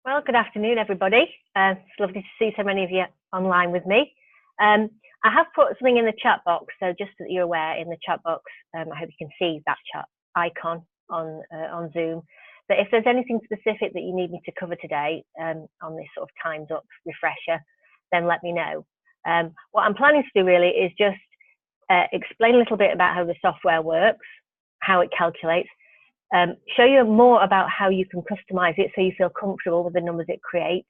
Well, good afternoon, everybody. It's lovely to see so many of you online with me. I have put something in the chat box, so just so that you're aware, in the chat box, I hope you can see that chat icon on Zoom. But if there's anything specific that you need me to cover today on this sort of Time's Up refresher, then let me know. What I'm planning to do really is just explain a little bit about how the software works, how it calculates, show you more about how you can customize it so you feel comfortable with the numbers it creates,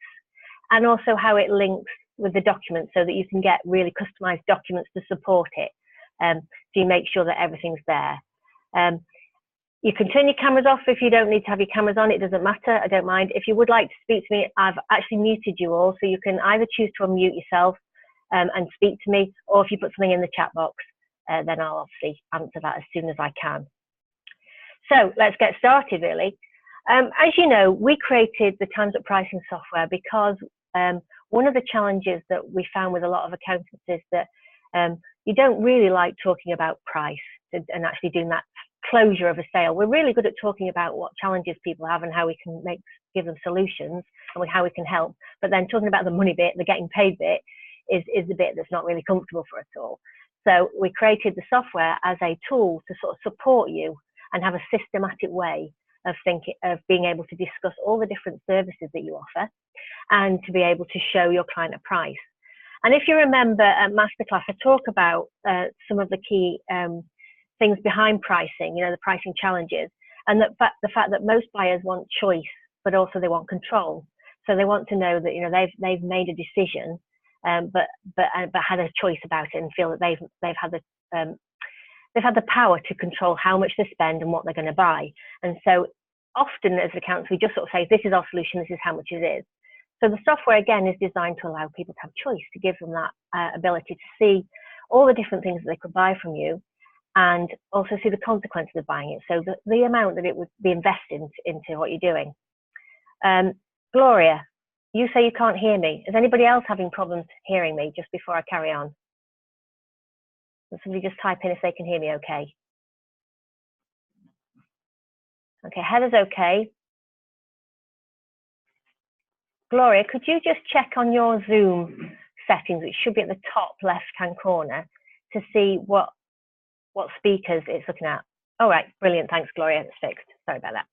and also how it links with the document so that you can get really customized documents to support it. So you make sure that everything's there. You can turn your cameras off if you don't need to have your cameras on. It doesn't matter. I don't mind. If you would like to speak to me, I've actually muted you all, so you can either choose to unmute yourself and speak to me, or if you put something in the chat box, then I'll obviously answer that as soon as I can. So let's get started, really. As you know, we created the Time's Up pricing software because one of the challenges that we found with a lot of accountants is that you don't really like talking about price and actually doing that closure of a sale. We're really good at talking about what challenges people have and how we can give them solutions and how we can help. But then talking about the money bit, the getting paid bit, is the bit that's not really comfortable for us all. So we created the software as a tool to sort of support you and have a systematic way of being able to discuss all the different services that you offer and to be able to show your client a price. And if you remember at Masterclass, I talk about some of the key things behind pricing, the pricing challenges, and the fact that most buyers want choice, but also they want control. So they want to know that they've made a decision, but had a choice about it and feel that they've had the power to control how much they spend and what they're going to buy. And so often as accountants, we just sort of say, this is our solution, this is how much it is. So the software, again, is designed to allow people to have choice, to give them that ability to see all the different things that they could buy from you and also see the consequences of buying it. So the amount that it would be invested into what you're doing. Gloria, you say you can't hear me. Is anybody else having problems hearing me just before I carry on? Somebody just type in if they can hear me okay. Okay, Heather's okay. Gloria, could you just check on your Zoom settings? It should be at the top left-hand corner to see what speakers it's looking at. All right, brilliant. Thanks, Gloria. It's fixed. Sorry about that.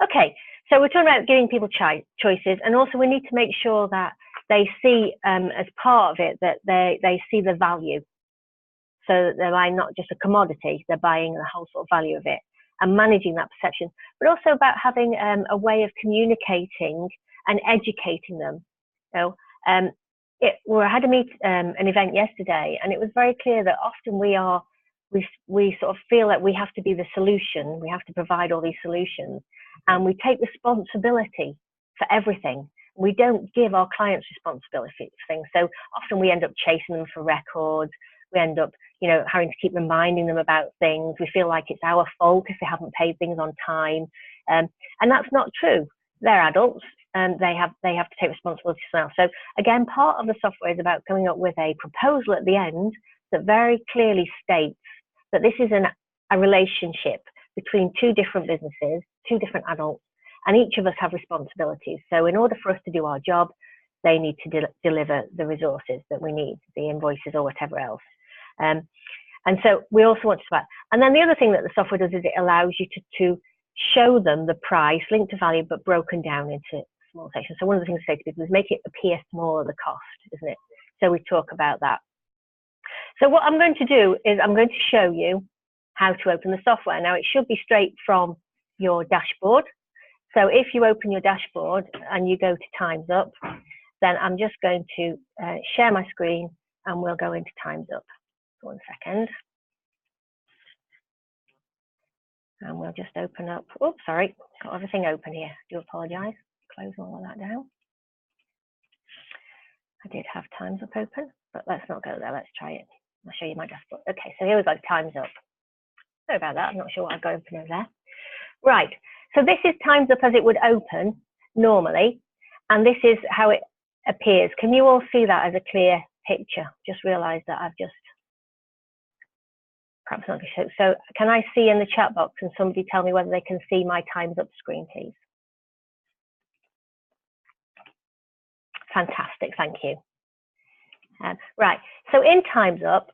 Okay, so we're talking about giving people choices, and also we need to make sure that they see as part of it that they see the value. So that they're buying not just a commodity, they're buying the whole sort of value of it and managing that perception, but also about having a way of communicating and educating them. So I had an event yesterday, and it was very clear that often we sort of feel that we have to be the solution, we have to provide all these solutions, and we take responsibility for everything. We don't give our clients responsibility for things. So often we end up chasing them for records. We end up, having to keep reminding them about things. We feel like it's our fault if they haven't paid things on time. And that's not true. They're adults and they have to take responsibility for themselves. So again, part of the software is about coming up with a proposal at the end that very clearly states that this is a relationship between two different businesses, two different adults, and each of us have responsibilities. So in order for us to do our job, they need to deliver the resources that we need, the invoices or whatever else. And so we also want to start. And then the other thing that the software does is it allows you to show them the price linked to value, but broken down into small sections. So one of the things I say to people is make it appear smaller, the cost, isn't it? So we talk about that. So what I'm going to do is I'm going to show you how to open the software. Now it should be straight from your dashboard. So if you open your dashboard and you go to Time's Up, then I'm just going to share my screen and we'll go into Time's Up. 1 second. And we'll just open up. Oops, sorry, got everything open here. Do apologise. Close all of that down. I did have Time's Up open, but let's not go there. Let's try it. I'll show you my dashboard. Okay, so here we've got Time's Up. Sorry about that. I'm not sure what I've got open over there. Right. So this is Time's Up as it would open normally, and this is how it appears. Can you all see that as a clear picture? Just realised that I've just perhaps not. So can I see in the chat box and somebody tell me whether they can see my Time's Up screen, please? Fantastic, thank you. Right, so in Time's Up,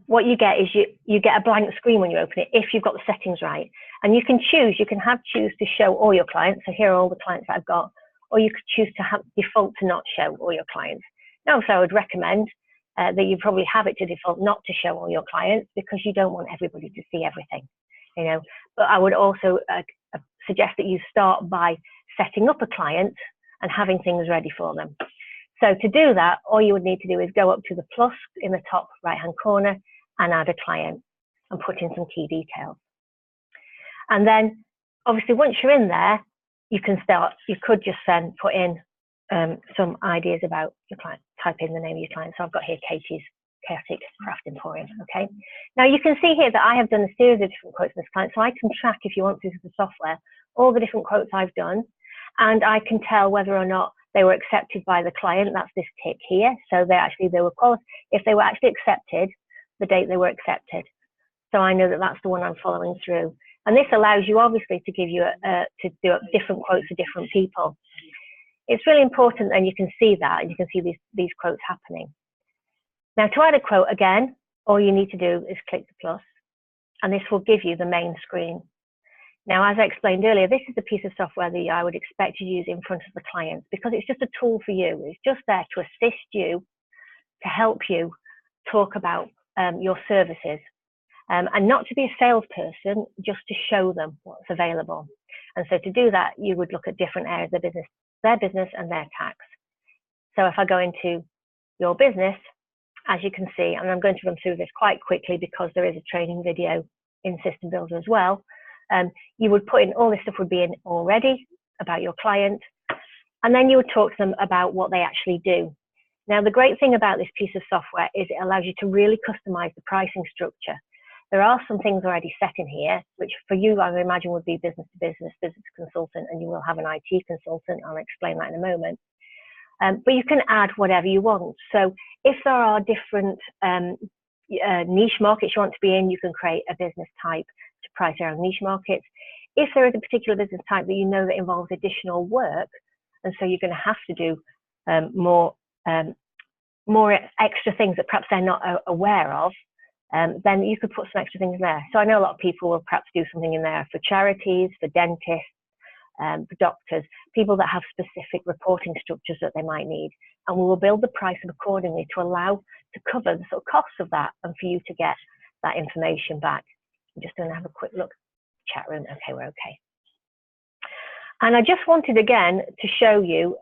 what you get is you get a blank screen when you open it if you've got the settings right. And you can choose to show all your clients. So here are all the clients that I've got, or you could choose to have default to not show all your clients. Now, so I would recommend that you probably have it to default not to show all your clients because you don't want everybody to see everything, you know. But I would also suggest that you start by setting up a client and having things ready for them. So to do that, all you would need to do is go up to the plus in the top right-hand corner and add a client and put in some key details. And then obviously once you're in there, you could just then put in some ideas about your client, type in the name of your client. So I've got here Katie's Chaotic Craft Emporium, okay? Now you can see here that I have done a series of different quotes for this client, so I can track, if you want to, the software, all the different quotes I've done, and I can tell whether or not they were accepted by the client. That's this tick here. So if they were actually accepted, the date they were accepted. So I know that that's the one I'm following through. And this allows you obviously to give you to do different quotes for different people. It's really important, and you can see that, and you can see these quotes happening. Now to add a quote again, all you need to do is click the plus, and this will give you the main screen. Now, as I explained earlier, this is a piece of software that I would expect to use in front of the client because it's just a tool for you. It's just there to assist you, to help you talk about your services, and not to be a salesperson, just to show them what's available. And so to do that, you would look at different areas of business, their business and their tax. So if I go into your business, as you can see, and I'm going to run through this quite quickly because there is a training video in System Builder as well. You would put in all this stuff would be in already about your client, and then you would talk to them about what they actually do. Now, the great thing about this piece of software is it allows you to really customize the pricing structure. There are some things already set in here, which for you, I would imagine, would be business to business, business consultant, and you will have an IT consultant. I'll explain that in a moment. But you can add whatever you want. So if there are different niche markets you want to be in, you can create a business type to price around niche markets. If there is a particular business type that you know that involves additional work, and so you're going to have to do more extra things that perhaps they're not aware of, then you could put some extra things there. So I know a lot of people will perhaps do something in there for charities, for dentists, for doctors, people that have specific reporting structures that they might need. And we will build the pricing accordingly to allow to cover the sort of costs of that and for you to get that information back. I'm just going to have a quick look. Chat room. Okay, we're okay. And I just wanted again to show you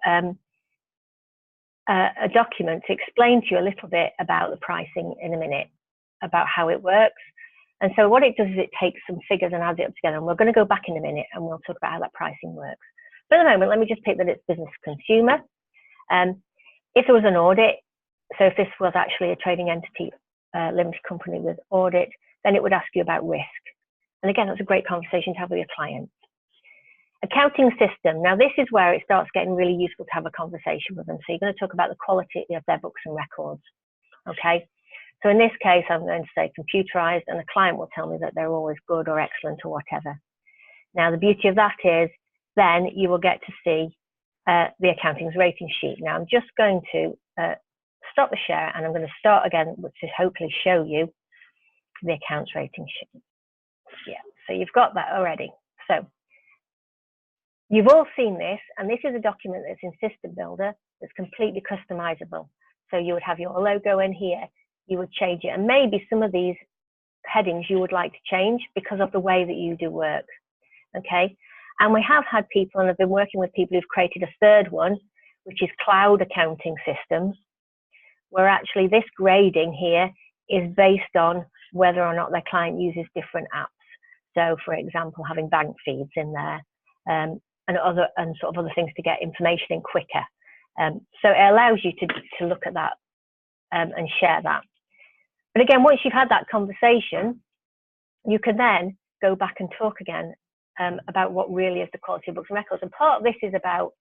a document to explain to you a little bit about the pricing in a minute, about how it works. And so what it does is it takes some figures and adds it up together. And we're going to go back in a minute and we'll talk about how that pricing works. But at the moment, let me just pick that it's business consumer. If there was an audit, so if this was actually a trading entity, limited company with audit, then it would ask you about risk. And again, that's a great conversation to have with your clients. Accounting system. Now, this is where it starts getting really useful to have a conversation with them. So you're going to talk about the quality of their books and records. Okay. So in this case, I'm going to say computerized, and the client will tell me that they're always good or excellent or whatever. Now, the beauty of that is then you will get to see the accounting's rating sheet. Now, I'm just going to stop the share, and I'm going to start again to hopefully show you the accounts rating sheet. Yeah, so you've got that already. So you've all seen this, and this is a document that's in System Builder that's completely customizable. So you would have your logo in here. You would change it, and maybe some of these headings you would like to change because of the way that you do work. Okay, and we have had people, and I've been working with people who've created a third one, which is cloud accounting systems, where actually this grading here is based on whether or not their client uses different apps. So, for example, having bank feeds in there, and sort of other things to get information in quicker. So it allows you to look at that and share that. But again, once you've had that conversation, you can then go back and talk again about what really is the quality of books and records. And part of this is about,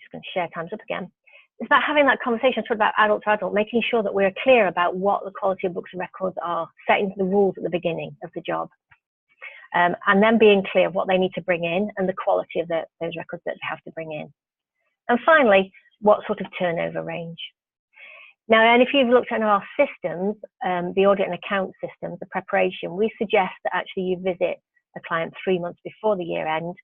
just going to share Time's Up again, it's about having that conversation sort of about adult to adult, making sure that we're clear about what the quality of books and records are, setting the rules at the beginning of the job. And then being clear of what they need to bring in and the quality of those records that they have to bring in. And finally, what sort of turnover range. Now, and if you've looked at our systems, the audit and account systems, the preparation, we suggest that actually you visit a client 3 months before the year end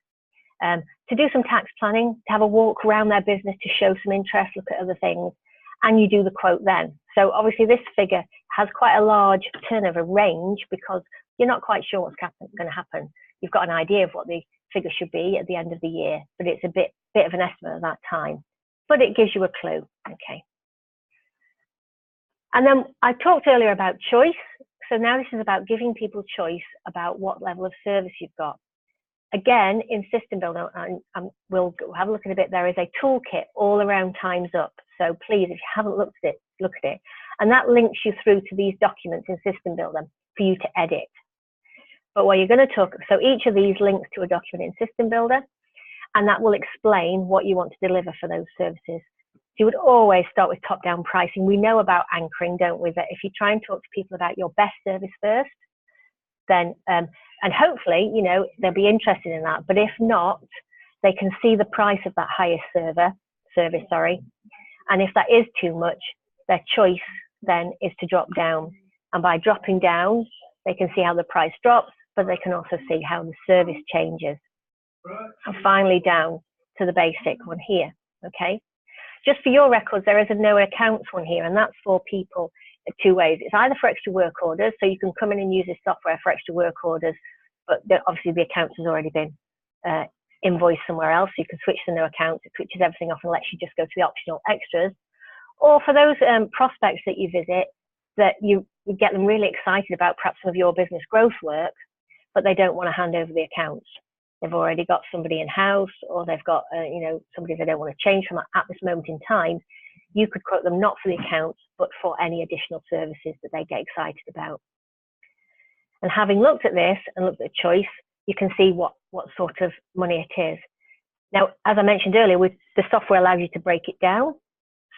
to do some tax planning, to have a walk around their business, to show some interest, look at other things, and you do the quote then. So obviously this figure has quite a large turnover range because you're not quite sure what's going to happen. You've got an idea of what the figure should be at the end of the year, but it's a bit of an estimate at that time. But it gives you a clue, okay. And then I talked earlier about choice. So now this is about giving people choice about what level of service you've got. Again, in System Builder, and we'll have a look at a bit, there is a toolkit all around Times Up. So please, if you haven't looked at it, look at it. And that links you through to these documents in System Builder for you to edit. But what you're going to talk, so each of these links to a document in System Builder, and that will explain what you want to deliver for those services. So you would always start with top-down pricing. We know about anchoring, don't we? That if you try and talk to people about your best service first, then, and hopefully, you know, they'll be interested in that. But if not, they can see the price of that highest service. And if that is too much, their choice then is to drop down. And by dropping down, they can see how the price drops, but they can also see how the service changes. And finally, down to the basic one here, okay? Just for your records, there is a no accounts one here, and that's for people two ways. It's either for extra work orders, so you can come in and use this software for extra work orders, but obviously the accounts has already been invoiced somewhere else, so you can switch to no accounts. It switches everything off and lets you just go to the optional extras. Or for those prospects that you visit, that you get them really excited about perhaps some of your business growth work, but they don't want to hand over the accounts. They've already got somebody in-house, or they've got you know, somebody they don't want to change from at this moment in time. You could quote them not for the accounts, but for any additional services that they get excited about. And having looked at this and looked at choice, you can see what sort of money it is. Now, as I mentioned earlier, the software allows you to break it down.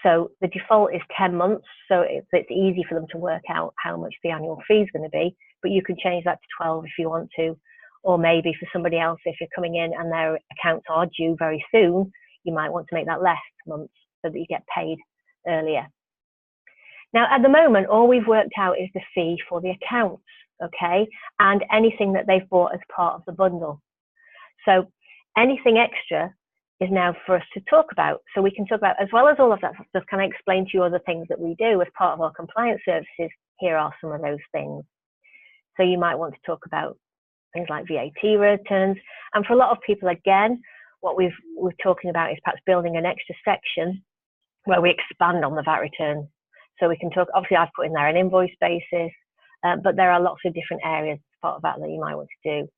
So the default is 10 months, so it's easy for them to work out how much the annual fee is going to be, but you can change that to 12 if you want to. Or maybe for somebody else, if you're coming in and their accounts are due very soon, you might want to make that less months so that you get paid earlier. Now, at the moment, all we've worked out is the fee for the accounts, okay? And anything that they've bought as part of the bundle. So anything extra is now for us to talk about. So we can talk about, as well as all of that stuff, can I explain to you other things that we do as part of our compliance services? Here are some of those things. So you might want to talk about things like VAT returns. And for a lot of people, again, what we're talking about is perhaps building an extra section where we expand on the VAT return. So we can talk, obviously I've put in there an invoice basis, but there are lots of different areas as part of that that you might want to do.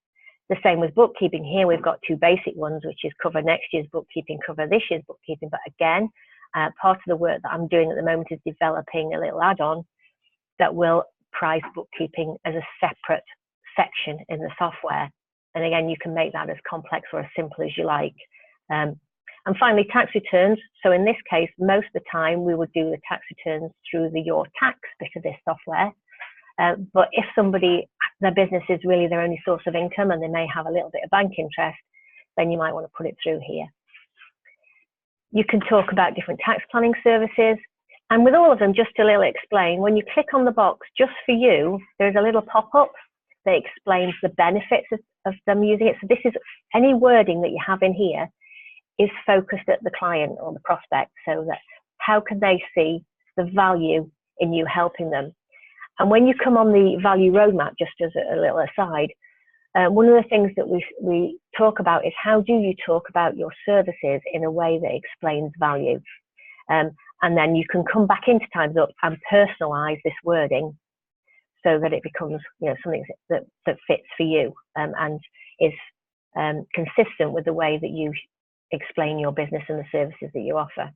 The same with bookkeeping. Here we've got two basic ones, which is cover next year's bookkeeping, cover this year's bookkeeping. But again, part of the work that I'm doing at the moment is developing a little add-on that will price bookkeeping as a separate section in the software. And again, you can make that as complex or as simple as you like. And finally, tax returns. So in this case, most of the time we would do the tax returns through the Your Tax bit of this software. But if somebody, their business is really their only source of income and they may have a little bit of bank interest, then you might want to put it through here. You can talk about different tax planning services. And with all of them, just to little explain, when you click on the box just for you, there's a little pop-up that explains the benefits of them using it. So this is any wording that you have in here is focused at the client or the prospect, so that how can they see the value in you helping them. And when you come on the value roadmap, just as a little aside, one of the things that we talk about is how do you talk about your services in a way that explains value. And then you can come back into Times Up and personalize this wording so that it becomes, you know, something that fits for you and is consistent with the way that you explain your business and the services that you offer.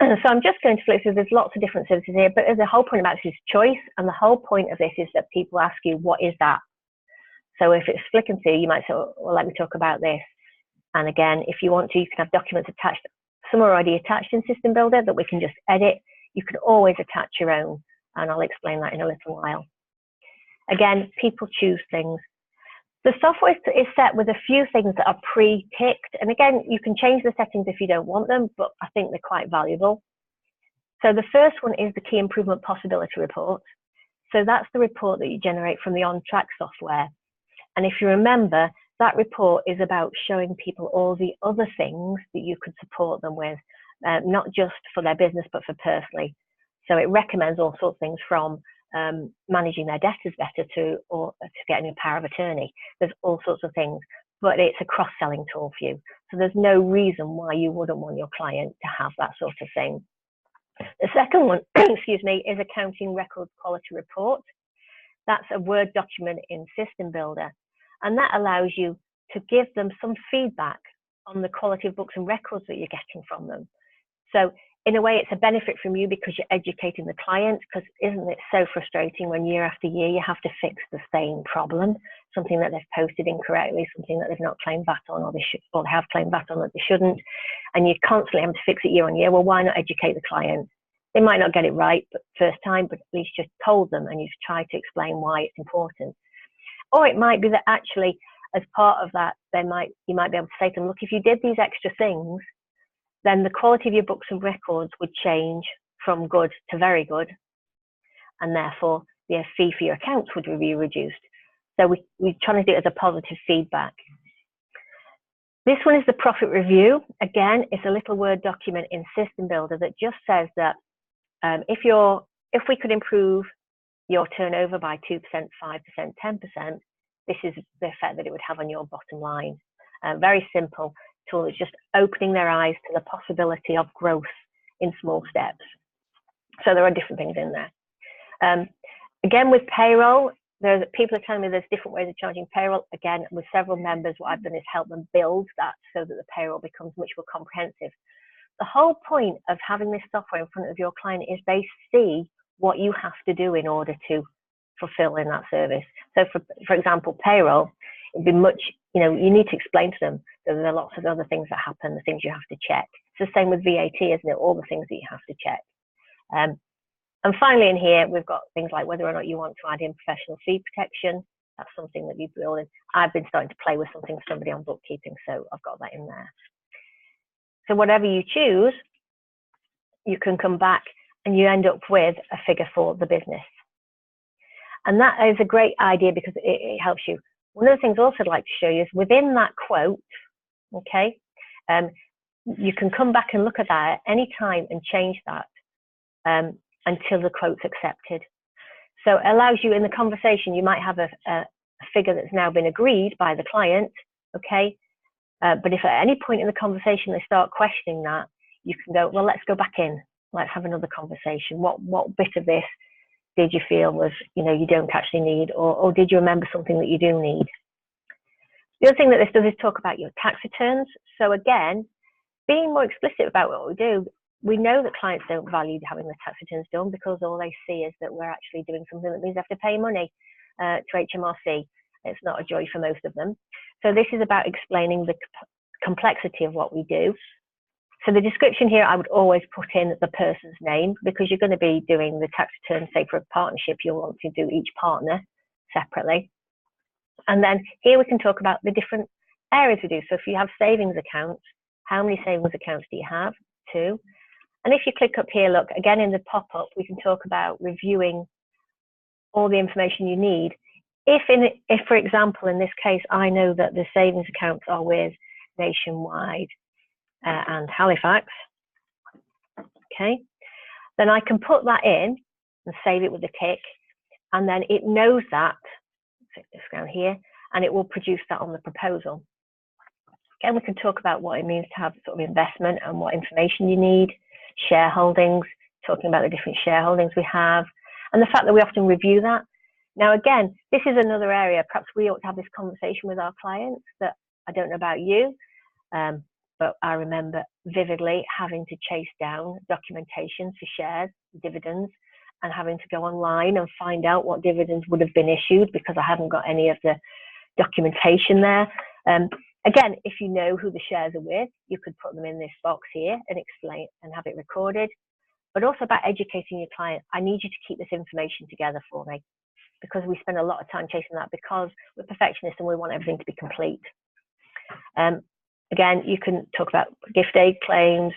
So I'm just going to flip through. There's lots of different services here, but the whole point about this is choice, and the whole point of this is that people ask you, what is that? So if it's flick and see, you might say, well, let me talk about this. And again, if you want to, you can have documents attached. Some are already attached in System Builder that we can just edit. You can always attach your own, and I'll explain that in a little while. Again, people choose things. The software is set with a few things that are pre-ticked. And again, you can change the settings if you don't want them, but I think they're quite valuable. So the first one is the Key Improvement Possibility Report. So that's the report that you generate from the on-track software. And if you remember, that report is about showing people all the other things that you could support them with, not just for their business, but for personally. So it recommends all sorts of things from managing their debtors better to getting a power of attorney. There's all sorts of things, but it's a cross-selling tool for you. So there's no reason why you wouldn't want your client to have that sort of thing. The second one, excuse me, is Accounting Records Quality Report. That's a Word document in System Builder, and that allows you to give them some feedback on the quality of books and records that you're getting from them. So in a way, it's a benefit from you because you're educating the client, because isn't it so frustrating when year after year you have to fix the same problem, something that they've posted incorrectly, something that they've not claimed VAT on, or they have claimed VAT on that they shouldn't, and you constantly have to fix it year on year. Well, why not educate the client? They might not get it right first time, but at least you've told them and you've tried to explain why it's important. Or it might be that actually, as part of that, you might be able to say to them, look, if you did these extra things, then the quality of your books and records would change from good to very good, and therefore the fee for your accounts would be reduced. So we're trying to do it as a positive feedback. This one is the profit review. Again, it's a little Word document in System Builder that just says that if we could improve your turnover by 2%, 5%, 10%, this is the effect that it would have on your bottom line. Very simple tool. It's just opening their eyes to the possibility of growth in small steps. So there are different things in there. Again, with payroll, people are telling me there's different ways of charging payroll. Again, with several members, what I've done is help them build that so that the payroll becomes much more comprehensive. The whole point of having this software in front of your client is they see what you have to do in order to fulfill in that service. So for example, payroll, it'd be much, you need to explain to them that there are lots of other things that happen, the things you have to check. It's the same with VAT, isn't it? All the things that you have to check. And finally in here, we've got things like whether or not you want to add in professional fee protection. That's something that you build in. I've been starting to play with something for somebody on bookkeeping, so I've got that in there. So whatever you choose, you can come back and you end up with a figure for the business. And that is a great idea because it helps you. One of the things also I'd like to show you is within that quote, okay, you can come back and look at that at any time and change that until the quote's accepted. So it allows you in the conversation, you might have a figure that's now been agreed by the client, okay, but if at any point in the conversation they start questioning that, you can go, well, let's go back in, let's have another conversation. What bit of this did you feel was, you don't actually need, or did you remember something that you do need? The other thing that this does is talk about your tax returns. So again, being more explicit about what we do, we know that clients don't value having the tax returns done because all they see is that we're actually doing something that means they have to pay money to HMRC. It's not a joy for most of them. So this is about explaining the complexity of what we do. So the description here, I would always put in the person's name because you're going to be doing the tax return, say for a partnership, you'll want to do each partner separately. And then here we can talk about the different areas we do. So if you have savings accounts, how many savings accounts do you have? 2. And if you click up here, look, again in the pop-up, we can talk about reviewing all the information you need. If, for example, in this case, I know that the savings accounts are with Nationwide and Halifax, okay, then I can put that in and save it with a tick, and then it knows that, this down here, and it will produce that on the proposal. Again, we can talk about what it means to have sort of investment and what information you need, shareholdings, talking about the different shareholdings we have, and the fact that we often review that. Now, again, this is another area, perhaps we ought to have this conversation with our clients that I don't know about you, but I remember vividly having to chase down documentation for shares, dividends, and having to go online and find out what dividends would have been issued because I haven't got any of the documentation there. Again, if you know who the shares are with, you could put them in this box here and explain and have it recorded, but also about educating your client. I need you to keep this information together for me. because we spend a lot of time chasing that because we're perfectionists and we want everything to be complete. Again, you can talk about gift aid claims,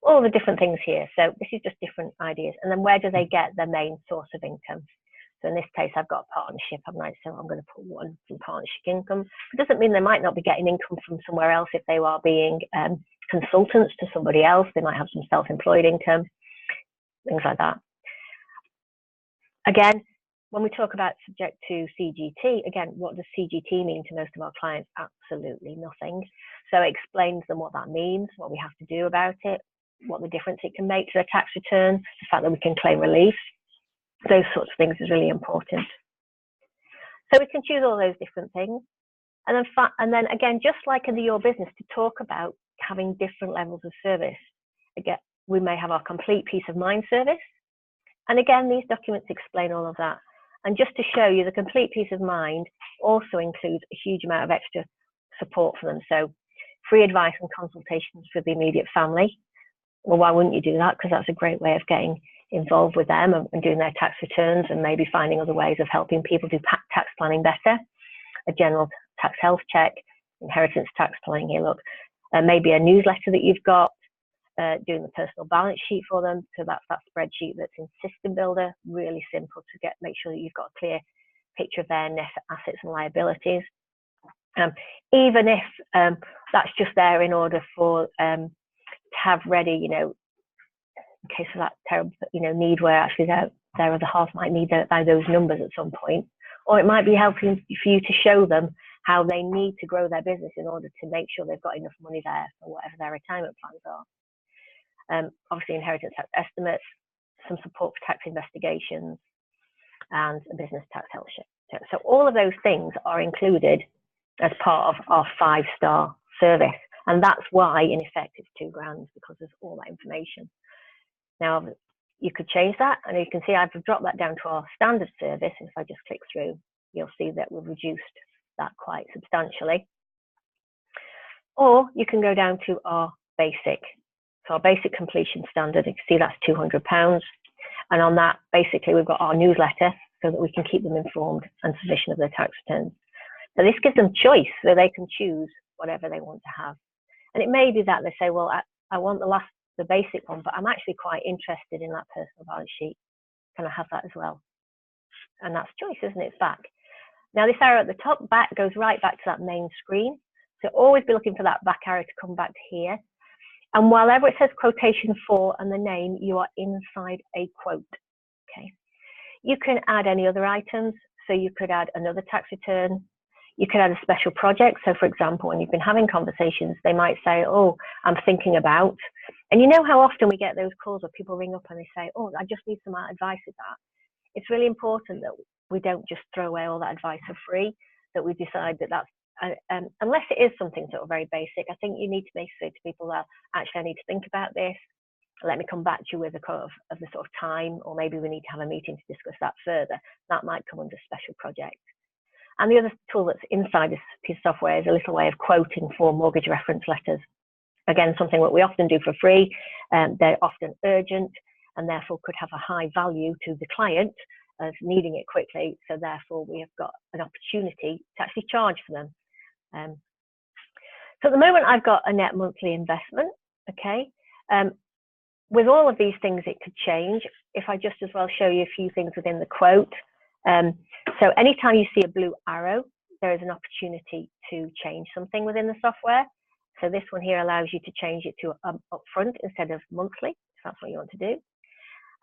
all the different things here. So this is just different ideas. And then where do they get their main source of income? So in this case, I've got a partnership, haven't I? So I'm going to put one from partnership income. It doesn't mean they might not be getting income from somewhere else if they are being consultants to somebody else. They might have some self-employed income, things like that. Again, when we talk about subject to CGT, again, what does CGT mean to most of our clients? Absolutely nothing. So it explains them what that means, what we have to do about it, what the difference it can make to their tax return, the fact that we can claim relief. Those sorts of things is really important. So we can choose all those different things. And then again, just like in your business, to talk about having different levels of service. Again, we may have our complete peace of mind service. And again, these documents explain all of that. And just to show you, the complete peace of mind also includes a huge amount of extra support for them. So free advice and consultations for the immediate family. Well, why wouldn't you do that? Because that's a great way of getting involved with them and doing their tax returns and maybe finding other ways of helping people do tax planning better. A general tax health check, inheritance tax planning here, look. Maybe a newsletter that you've got, doing the personal balance sheet for them. So that's that spreadsheet that's in System Builder, really simple to make sure that you've got a clear picture of their net assets and liabilities. Even if that's just there in order for to have ready, you know, in case of that terrible, you know, need where actually their other half might need those numbers at some point, or it might be helping for you to show them how they need to grow their business in order to make sure they've got enough money there for whatever their retirement plans are. Obviously, inheritance tax estimates, some support for tax investigations, and a business tax health check. So all of those things are included as part of our 5-star service. And that's why, in effect, it's £2,000, because there's all that information. Now, you could change that, and you can see I've dropped that down to our standard service. And if I just click through, you'll see that we've reduced that quite substantially. Or you can go down to our basic. So our basic completion standard, you can see that's £200. And on that, basically, we've got our newsletter so that we can keep them informed and sufficient of their tax returns. So this gives them choice, so they can choose whatever they want to have. And it may be that they say, well, I want the basic one, but I'm actually quite interested in that personal balance sheet. Can I have that as well? And that's choice, isn't it? It's back. Now this arrow at the top back goes right back to that main screen. So always be looking for that back arrow to come back to here. And wherever it says quotation for and the name, you are inside a quote. Okay. You can add any other items. So you could add another tax return. You could add a special project. So for example, when you've been having conversations, they might say, oh, I'm thinking about, and you know how often we get those calls where people ring up and they say, oh, I just need some advice with that. It's really important that we don't just throw away all that advice for free, that we decide that that's, unless it is something sort of very basic, I think you need to say to people that actually I need to think about this. Let me come back to you with a quote of the sort of time, or maybe we need to have a meeting to discuss that further. That might come under special project. And the other tool that's inside this piece of software is a little way of quoting for mortgage reference letters. Again, something that we often do for free. They're often urgent and therefore could have a high value to the client of needing it quickly. So therefore we have got an opportunity to actually charge for them. So at the moment I've got a net monthly investment, okay? With all of these things it could change. If I just as well show you a few things within the quote. So anytime you see a blue arrow, there is an opportunity to change something within the software. So this one here allows you to change it to upfront instead of monthly, if that's what you want to do.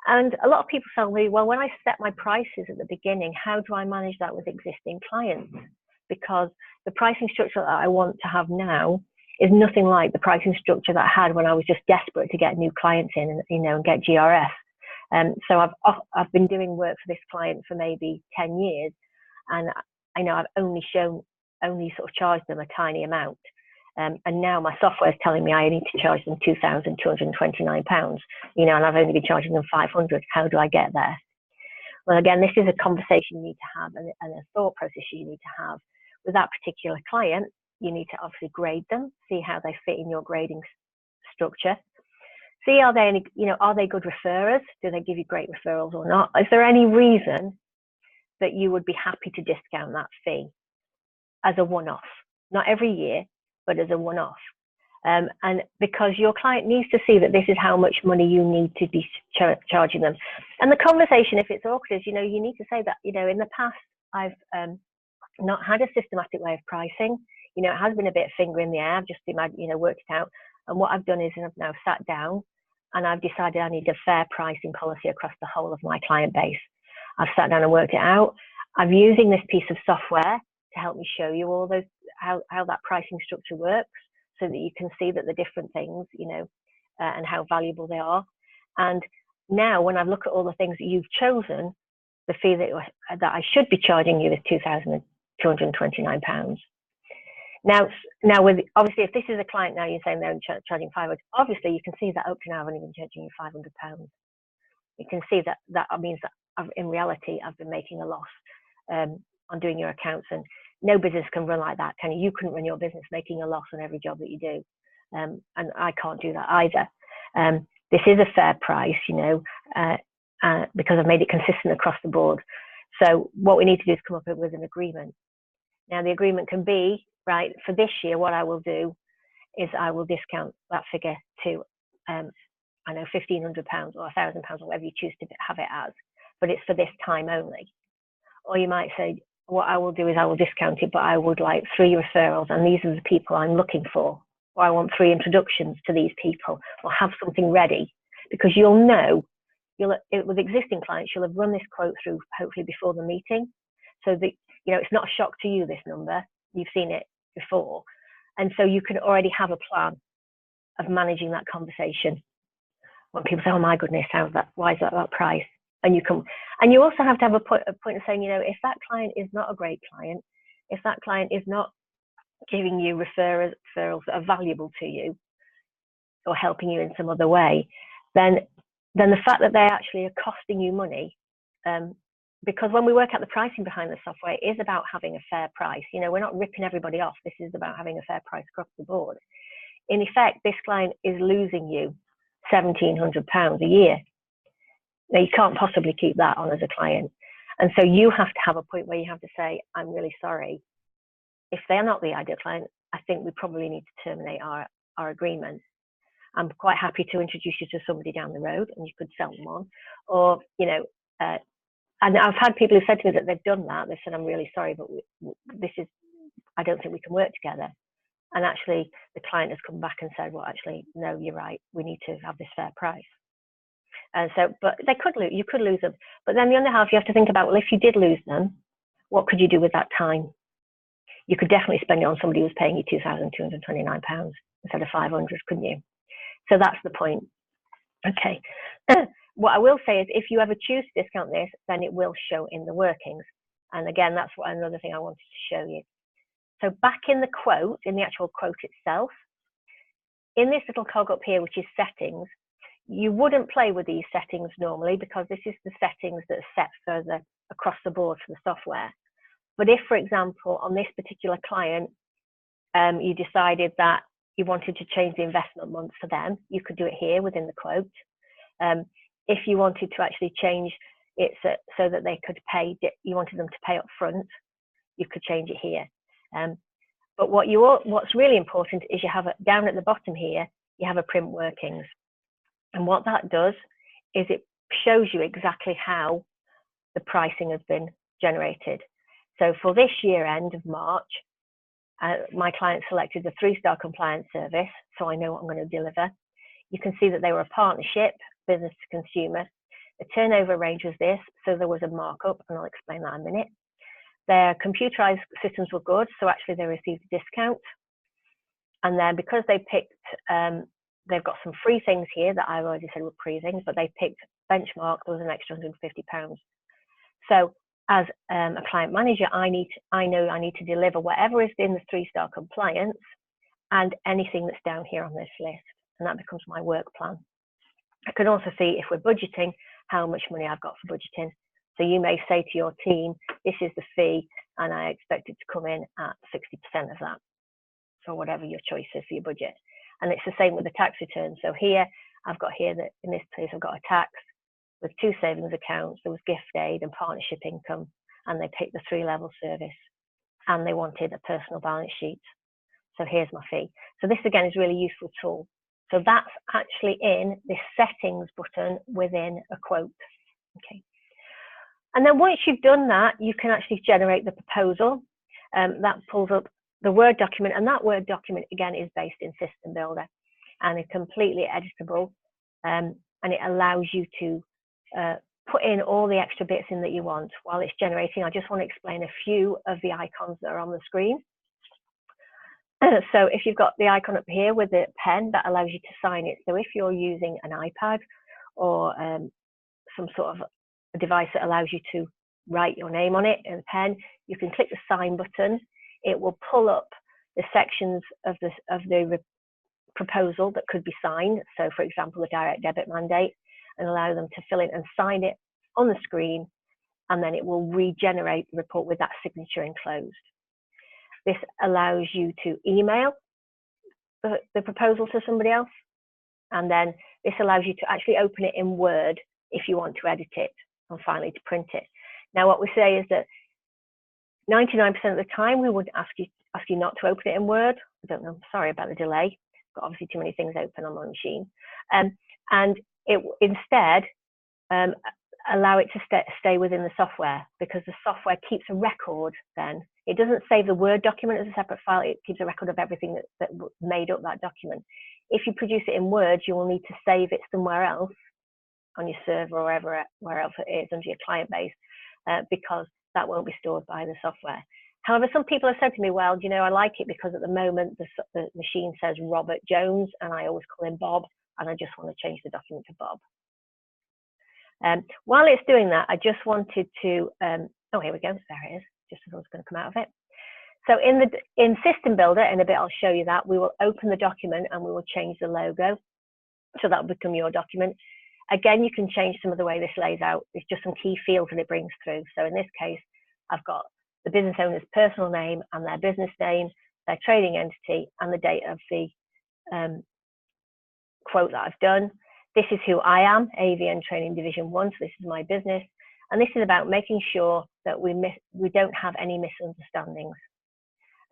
And a lot of people tell me, well, when I set my prices at the beginning, how do I manage that with existing clients? Because the pricing structure that I want to have now is nothing like the pricing structure that I had when I was just desperate to get new clients in and, you know, and get GRS. So I've been doing work for this client for maybe 10 years, and I know I've only sort of charged them a tiny amount. And now my software is telling me I need to charge them £2,229, you know, and I've only been charging them £500. How do I get there? Well, again, this is a conversation you need to have and a thought process you need to have. With that particular client, you need to obviously grade them, see how they fit in your grading structure. See, are they good referrers? Do they give you great referrals or not? Is there any reason that you would be happy to discount that fee as a one-off, not every year, but as a one-off. And because your client needs to see that this is how much money you need to be charging them. And the conversation, if it's awkward, is, you know, you need to say that, you know, in the past, I've not had a systematic way of pricing. You know, it has been a bit of finger in the air. I've just, you know, worked it out. And what I've done is I've now sat down and I've decided I need a fair pricing policy across the whole of my client base. I've sat down and worked it out. I'm using this piece of software to help me show you all those, how that pricing structure works, so that you can see that the different things, you know, and how valuable they are. And now when I look at all the things that you've chosen, the fee that I should be charging you is £229. Now with, obviously, if this is a client now, you're saying they're charging £500, obviously you can see that up to now I've only been charging you £500. You can see that means that in reality I've been making a loss on doing your accounts, and no business can run like that, can you? You couldn't run your business making a loss on every job that you do, and I can't do that either. This is a fair price, you know, because I've made it consistent across the board. So what we need to do is come up with an agreement. Now the agreement can be, right, for this year, what I will do is I will discount that figure to, I know, £1,500 or £1,000, or whatever you choose to have it as, but it's for this time only. Or you might say, what I will do is I will discount it, but I would like 3 referrals, and these are the people I'm looking for. Or I want 3 introductions to these people, or have something ready, because you'll know, with existing clients, you'll have run this quote through hopefully before the meeting, so that, you know, it's not a shock to you, this number, you've seen it before. And so you can already have a plan of managing that conversation. When people say, oh my goodness, why is that price? And you also have to have a point of saying, you know, if that client is not a great client, if that client is not giving you referrals that are valuable to you, or helping you in some other way, then the fact that they actually are costing you money, because when we work out the pricing behind the software, it is about having a fair price. You know, we're not ripping everybody off. This is about having a fair price across the board. In effect, this client is losing you £1,700 a year. Now, you can't possibly keep that on as a client. And so you have to have a point where you have to say, I'm really sorry. If they're not the ideal client, I think we probably need to terminate our agreement. I'm quite happy to introduce you to somebody down the road and you could sell them on. Or, you know, and I've had people who said to me that they've done that. They said, I'm really sorry, but I don't think we can work together. And actually, the client has come back and said, well, actually, no, you're right. We need to have this fair price. And so, but you could lose them. But then the other half, you have to think about, well, if you did lose them, what could you do with that time? You could definitely spend it on somebody who's paying you £2,229 instead of 500, couldn't you? So that's the point. Okay. What I will say is, if you ever choose to discount this, then it will show in the workings. And again, that's another thing I wanted to show you. So back in the quote, in the actual quote itself, in this little cog up here, which is settings, you wouldn't play with these settings normally, because this is the settings that are set further across the board for the software. But if, for example, on this particular client, you decided that you wanted to change the investment months for them, you could do it here within the quote. If you wanted to actually change it so that they could pay, you wanted them to pay up front, you could change it here. But what's really important is you have it down at the bottom here, you have a print workings. And what that does is it shows you exactly how the pricing has been generated. So for this year end of March, my client selected the 3-star compliance service, so I know what I'm going to deliver. You can see that they were a partnership, business to consumer. The turnover range was this, so there was a markup, and I'll explain that in a minute. Their computerized systems were good, so actually they received a discount. And then because they picked, they've got some free things here that I've already said were free things, but they picked benchmark, there was an extra £150. So as a client manager, I know I need to deliver whatever is in the 3-star compliance and anything that's down here on this list, and that becomes my work plan. I can also see, if we're budgeting, how much money I've got for budgeting. So you may say to your team, this is the fee, and I expect it to come in at 60% of that, or whatever your choice is for your budget. And it's the same with the tax return. So here, I've got here that in this place, I've got a tax with 2 savings accounts. There was gift aid and partnership income. and they picked the 3-level service, and they wanted a personal balance sheet. So here's my fee. So this again is a really useful tool. So that's actually in this settings button within a quote. Okay. And then once you've done that, you can actually generate the proposal. That pulls up the Word document, and that Word document again is based in System Builder and is completely editable, and it allows you to put in all the extra bits in that you want. While it's generating, I just want to explain a few of the icons that are on the screen. So if you've got the icon up here with the pen, that allows you to sign it. So if you're using an iPad or some sort of a device that allows you to write your name on it in a pen, you can click the sign button. It will pull up the sections of the proposal that could be signed. So for example, the direct debit mandate, and allow them to fill in and sign it on the screen, and then it will regenerate the report with that signature enclosed. This allows you to email the proposal to somebody else, and then this allows you to actually open it in Word if you want to edit it, and finally to print it. Now what we say is that 99% of the time we would ask you not to open it in Word. I don't know, sorry about the delay. Got obviously too many things open on my machine. And it instead allow it to stay within the software, because the software keeps a record then. It doesn't save the Word document as a separate file, it keeps a record of everything that made up that document. If you produce it in Word, you will need to save it somewhere else on your server or where else it is under your client base, because that won't be stored by the software. However, some people have said to me, well, you know, I like it because at the moment the machine says Robert Jones and I always call him Bob, and I just want to change the document to Bob. While it's doing that, I just wanted to, oh, here we go, there it is, just as I was going to come out of it. So in System Builder, in a bit I'll show you that, we will open the document and we will change the logo. So that will become your document. Again, you can change some of the way this lays out. It's just some key fields that it brings through. So in this case, I've got the business owner's personal name and their business name, their trading entity, and the date of the quote that I've done. This is who I am, AVN Training Division 1, so this is my business. And this is about making sure that we don't have any misunderstandings.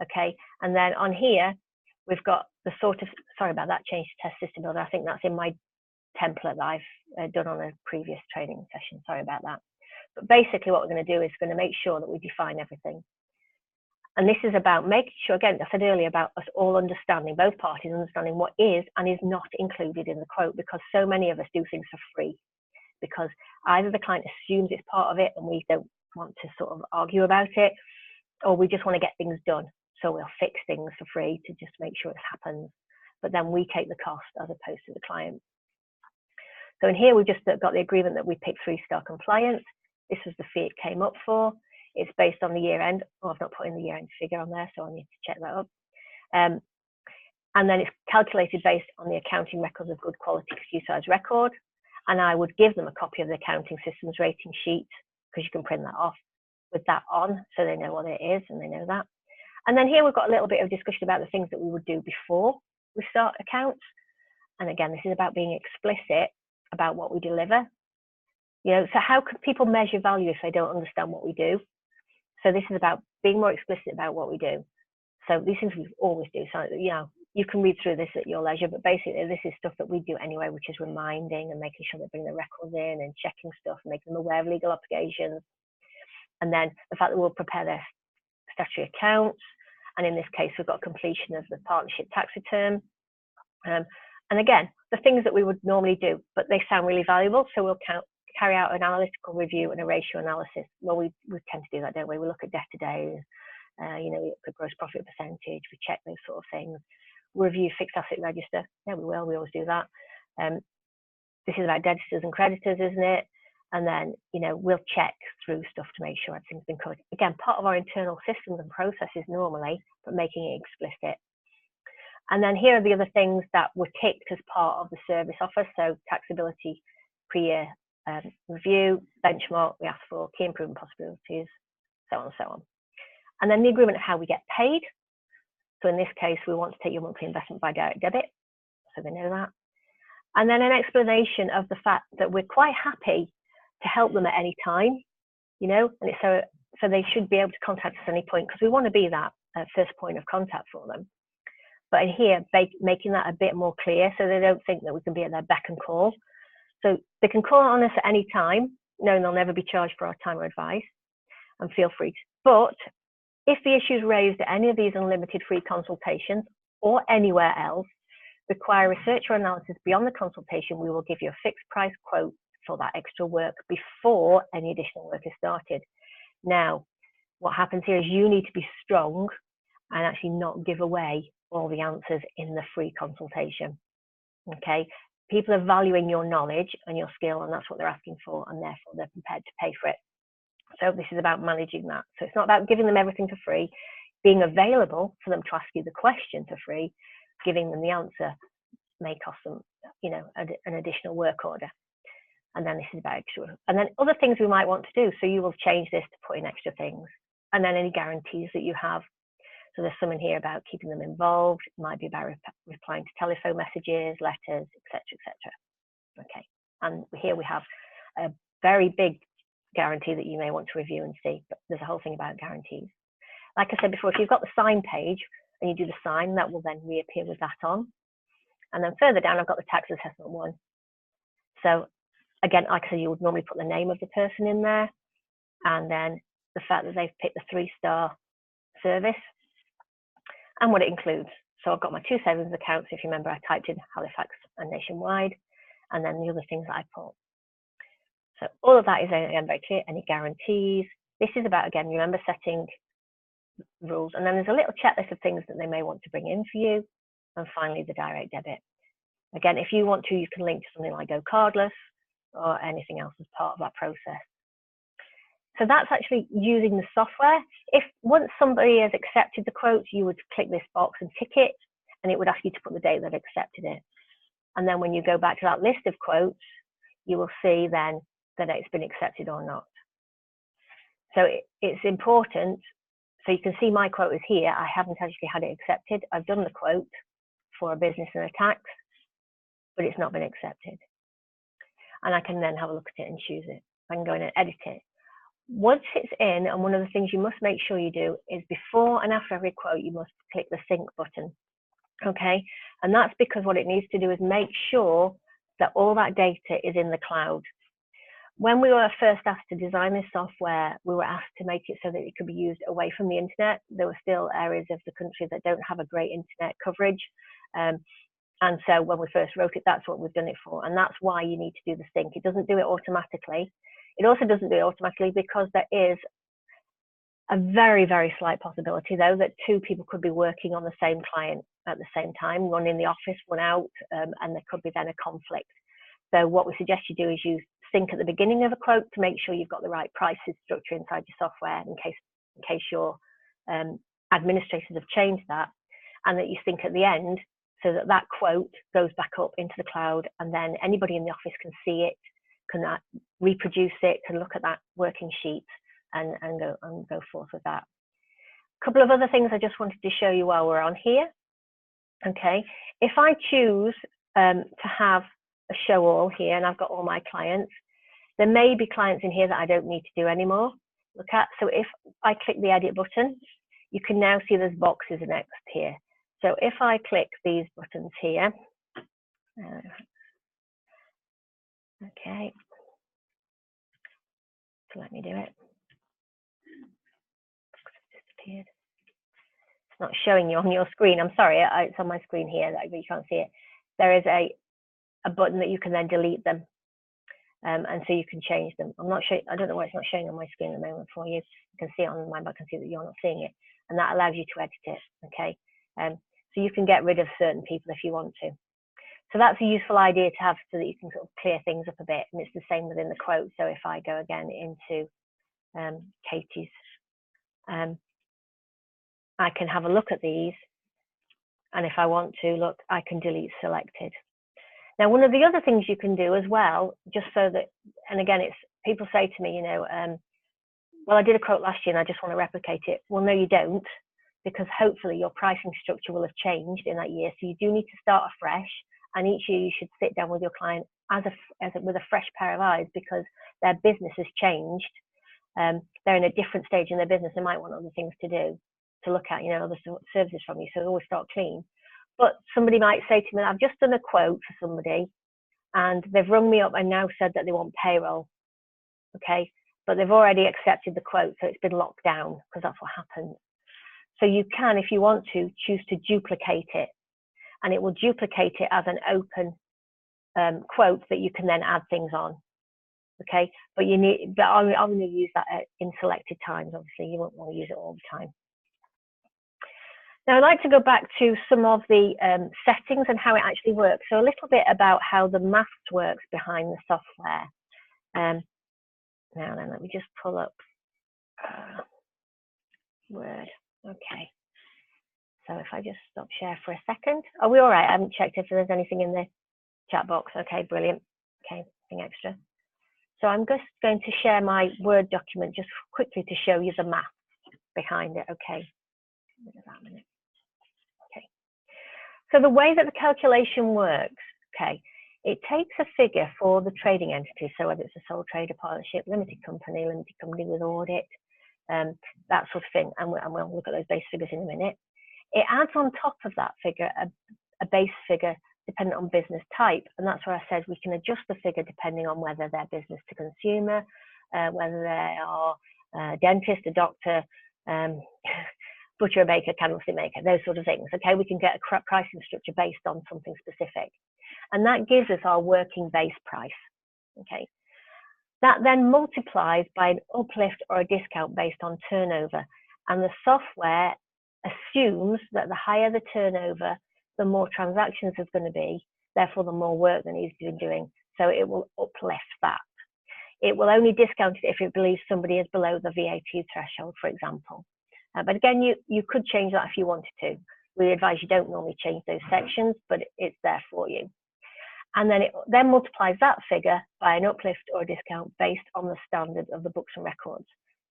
Okay, and then on here, we've got the sort of, sorry about that, change to test System Builder. I think that's in my template that I've done on a previous training session, sorry about that. But basically what we're going to do is going to make sure that we define everything. And this is about making sure, again, I said earlier about us all understanding, both parties understanding what is and is not included in the quote, because so many of us do things for free, because either the client assumes it's part of it and we don't want to sort of argue about it, or we just want to get things done. So we'll fix things for free to just make sure it happens, but then we take the cost as opposed to the client. So in here, we've just got the agreement that we picked 3-star compliance. This was the fee it came up for. It's based on the year end. Oh, I've not put in the year end figure on there, so I need to check that up. And then it's calculated based on the accounting records of good quality computerized record. And I would give them a copy of the accounting systems rating sheet, because you can print that off with that on, so they know what it is and they know that. And then here we've got a little bit of discussion about the things that we would do before we start accounts. And again, this is about being explicit about what we deliver. You know, so how could people measure value if they don't understand what we do? So this is about being more explicit about what we do. So these things we always do. So, you know, you can read through this at your leisure, but basically this is stuff that we do anyway, which is reminding and making sure they bring the records in and checking stuff and making them aware of legal obligations. And then the fact that we'll prepare their statutory accounts. And in this case, we've got completion of the partnership tax return. And again, the things that we would normally do, but they sound really valuable. So we'll carry out an analytical review and a ratio analysis. Well, we tend to do that, don't we? We look at debtor days, you know, we look at gross profit percentage, we check those sort of things. Review fixed asset register. Yeah, we will. We always do that. This is about debtors and creditors, isn't it? And then, you know, we'll check through stuff to make sure everything's been covered. Again, part of our internal systems and processes normally, but making it explicit. And then here are the other things that were ticked as part of the service offer. So taxability pre-year review, benchmark, we ask for key improvement possibilities, so on and so on. And then the agreement of how we get paid. So in this case, we want to take your monthly investment by direct debit, so they know that. And then an explanation of the fact that we're quite happy to help them at any time, you know, and it's So they should be able to contact us at any point, because we want to be that first point of contact for them. But in here, making that a bit more clear so they don't think that we can be at their beck and call. So they can call on us at any time, knowing they'll never be charged for our time or advice, and feel free to. But if the issues raised at any of these unlimited free consultations or anywhere else require research or analysis beyond the consultation, we will give you a fixed price quote for that extra work before any additional work is started. Now, what happens here is you need to be strong and actually not give away all the answers in the free consultation. Okay, people are valuing your knowledge and your skill, and that's what they're asking for, and therefore they're prepared to pay for it. So this is about managing that. So it's not about giving them everything for free, being available for them to ask you the question for free. Giving them the answer may cost them, you know, an additional work order. And then this is about extra. And then other things we might want to do. So you will change this to put in extra things, and then any guarantees that you have. So there's some in here about keeping them involved. It might be about replying to telephone messages, letters, etc., etc. Okay. And here we have a very big guarantee that you may want to review and see, but there's a whole thing about guarantees. Like I said before, if you've got the sign page and you do the sign, that will then reappear with that on. And then further down, I've got the tax assessment one. So again, like I said, you would normally put the name of the person in there, and then the fact that they've picked the 3-star service and what it includes. So I've got my 2 savings accounts. If you remember, I typed in Halifax and Nationwide, and then the other things that I put. So all of that is, again, very clear. Any guarantees. This is about, again, remember, setting rules. And then there's a little checklist of things that they may want to bring in for you. And finally, the direct debit. Again, if you want to, you can link to something like Go Cardless or anything else as part of that process. So that's actually using the software. If once somebody has accepted the quotes, you would click this box and tick it, and it would ask you to put the date that accepted it. And then when you go back to that list of quotes, you will see then that it's been accepted or not. So it's important. So you can see my quote is here. I haven't actually had it accepted. I've done the quote for a business and a tax, but it's not been accepted. And I can then have a look at it and choose it. I can go in and edit it. Once it's in, and one of the things you must make sure you do is before and after every quote, you must click the sync button. Okay, and that's because what it needs to do is make sure that all that data is in the cloud. When we were first asked to design this software, we were asked to make it so that it could be used away from the internet. There were still areas of the country that don't have a great internet coverage. And so when we first wrote it, that's what we've done it for. And that's why you need to do the sync. It doesn't do it automatically. It also doesn't do it automatically because there is a very, very slight possibility, though, that 2 people could be working on the same client at the same time, one in the office, one out, and there could be then a conflict. So what we suggest you do is use sync at the beginning of a quote to make sure you've got the right prices structure inside your software in case your administrators have changed that, and that you sync at the end so that that quote goes back up into the cloud, and then anybody in the office can see it, can reproduce it, can look at that working sheet and go forth with that. A couple of other things I just wanted to show you while we're on here. Okay, if I choose to have a show all here, and I've got all my clients, there may be clients in here that I don't need to do anymore. Look at, so if I click the edit button, you can now see there's boxes next here. So if I click these buttons here, okay, so let me do it. Disappeared. It's not showing you on your screen. I'm sorry, it's on my screen here that you can't see it. There is a button that you can then delete them, and so you can change them. I'm not sure. I don't know why it's not showing on my screen at the moment for you. You can see it on mine, but I can see that you're not seeing it, and that allows you to edit it. Okay, so you can get rid of certain people if you want to. So that's a useful idea to have so that you can sort of clear things up a bit, and it's the same within the quote. So if I go again into Katie's, I can have a look at these, and if I want to, look, I can delete selected. Now, one of the other things you can do as well, just so that, and again, it's people say to me, you know, well, I did a quote last year and I just want to replicate it. Well, no, you don't, because hopefully your pricing structure will have changed in that year. So you do need to start afresh, and each year you should sit down with your client with a fresh pair of eyes, because their business has changed, they're in a different stage in their business. They might want other things to do, to look at, other services from you. So always start clean. But somebody might say to me, I've just done a quote for somebody and they've rung me up and now said that they want payroll. Okay, but they've already accepted the quote, so it's been locked down because that's what happens. So you can, if you want to, choose to duplicate it, and it will duplicate it as an open quote that you can then add things on. Okay, but I'll only use that in selected times. Obviously, you won't want to use it all the time. Now, I'd like to go back to some of the settings and how it actually works. So a little bit about how the maths works behind the software. Now then, let me just pull up Word. Okay. So if I just stop share for a second. Are we all right? I haven't checked if there's anything in the chat box. Okay, brilliant. Okay, nothing extra. So I'm just going to share my Word document just quickly to show you the math behind it. Okay. Okay. So the way that the calculation works, okay, it takes a figure for the trading entity. So whether it's a sole trader, partnership, limited company with audit, that sort of thing. And we'll look at those base figures in a minute. It adds on top of that figure a base figure dependent on business type. And that's where I said we can adjust the figure depending on whether they're business to consumer, whether they are a dentist, a doctor, butcher, a baker, candlestick maker, those sort of things. Okay, we can get a pricing structure based on something specific. And that gives us our working base price. Okay, that then multiplies by an uplift or a discount based on turnover. And the software assumes that the higher the turnover, the more transactions there's going to be, therefore the more work that needs to be doing. So it will uplift that. It will only discount it if it believes somebody is below the VAT threshold, for example. But again, you could change that if you wanted to. We advise you don't normally change those sections, but it's there for you. And then it then multiplies that figure by an uplift or a discount based on the standard of the books and records.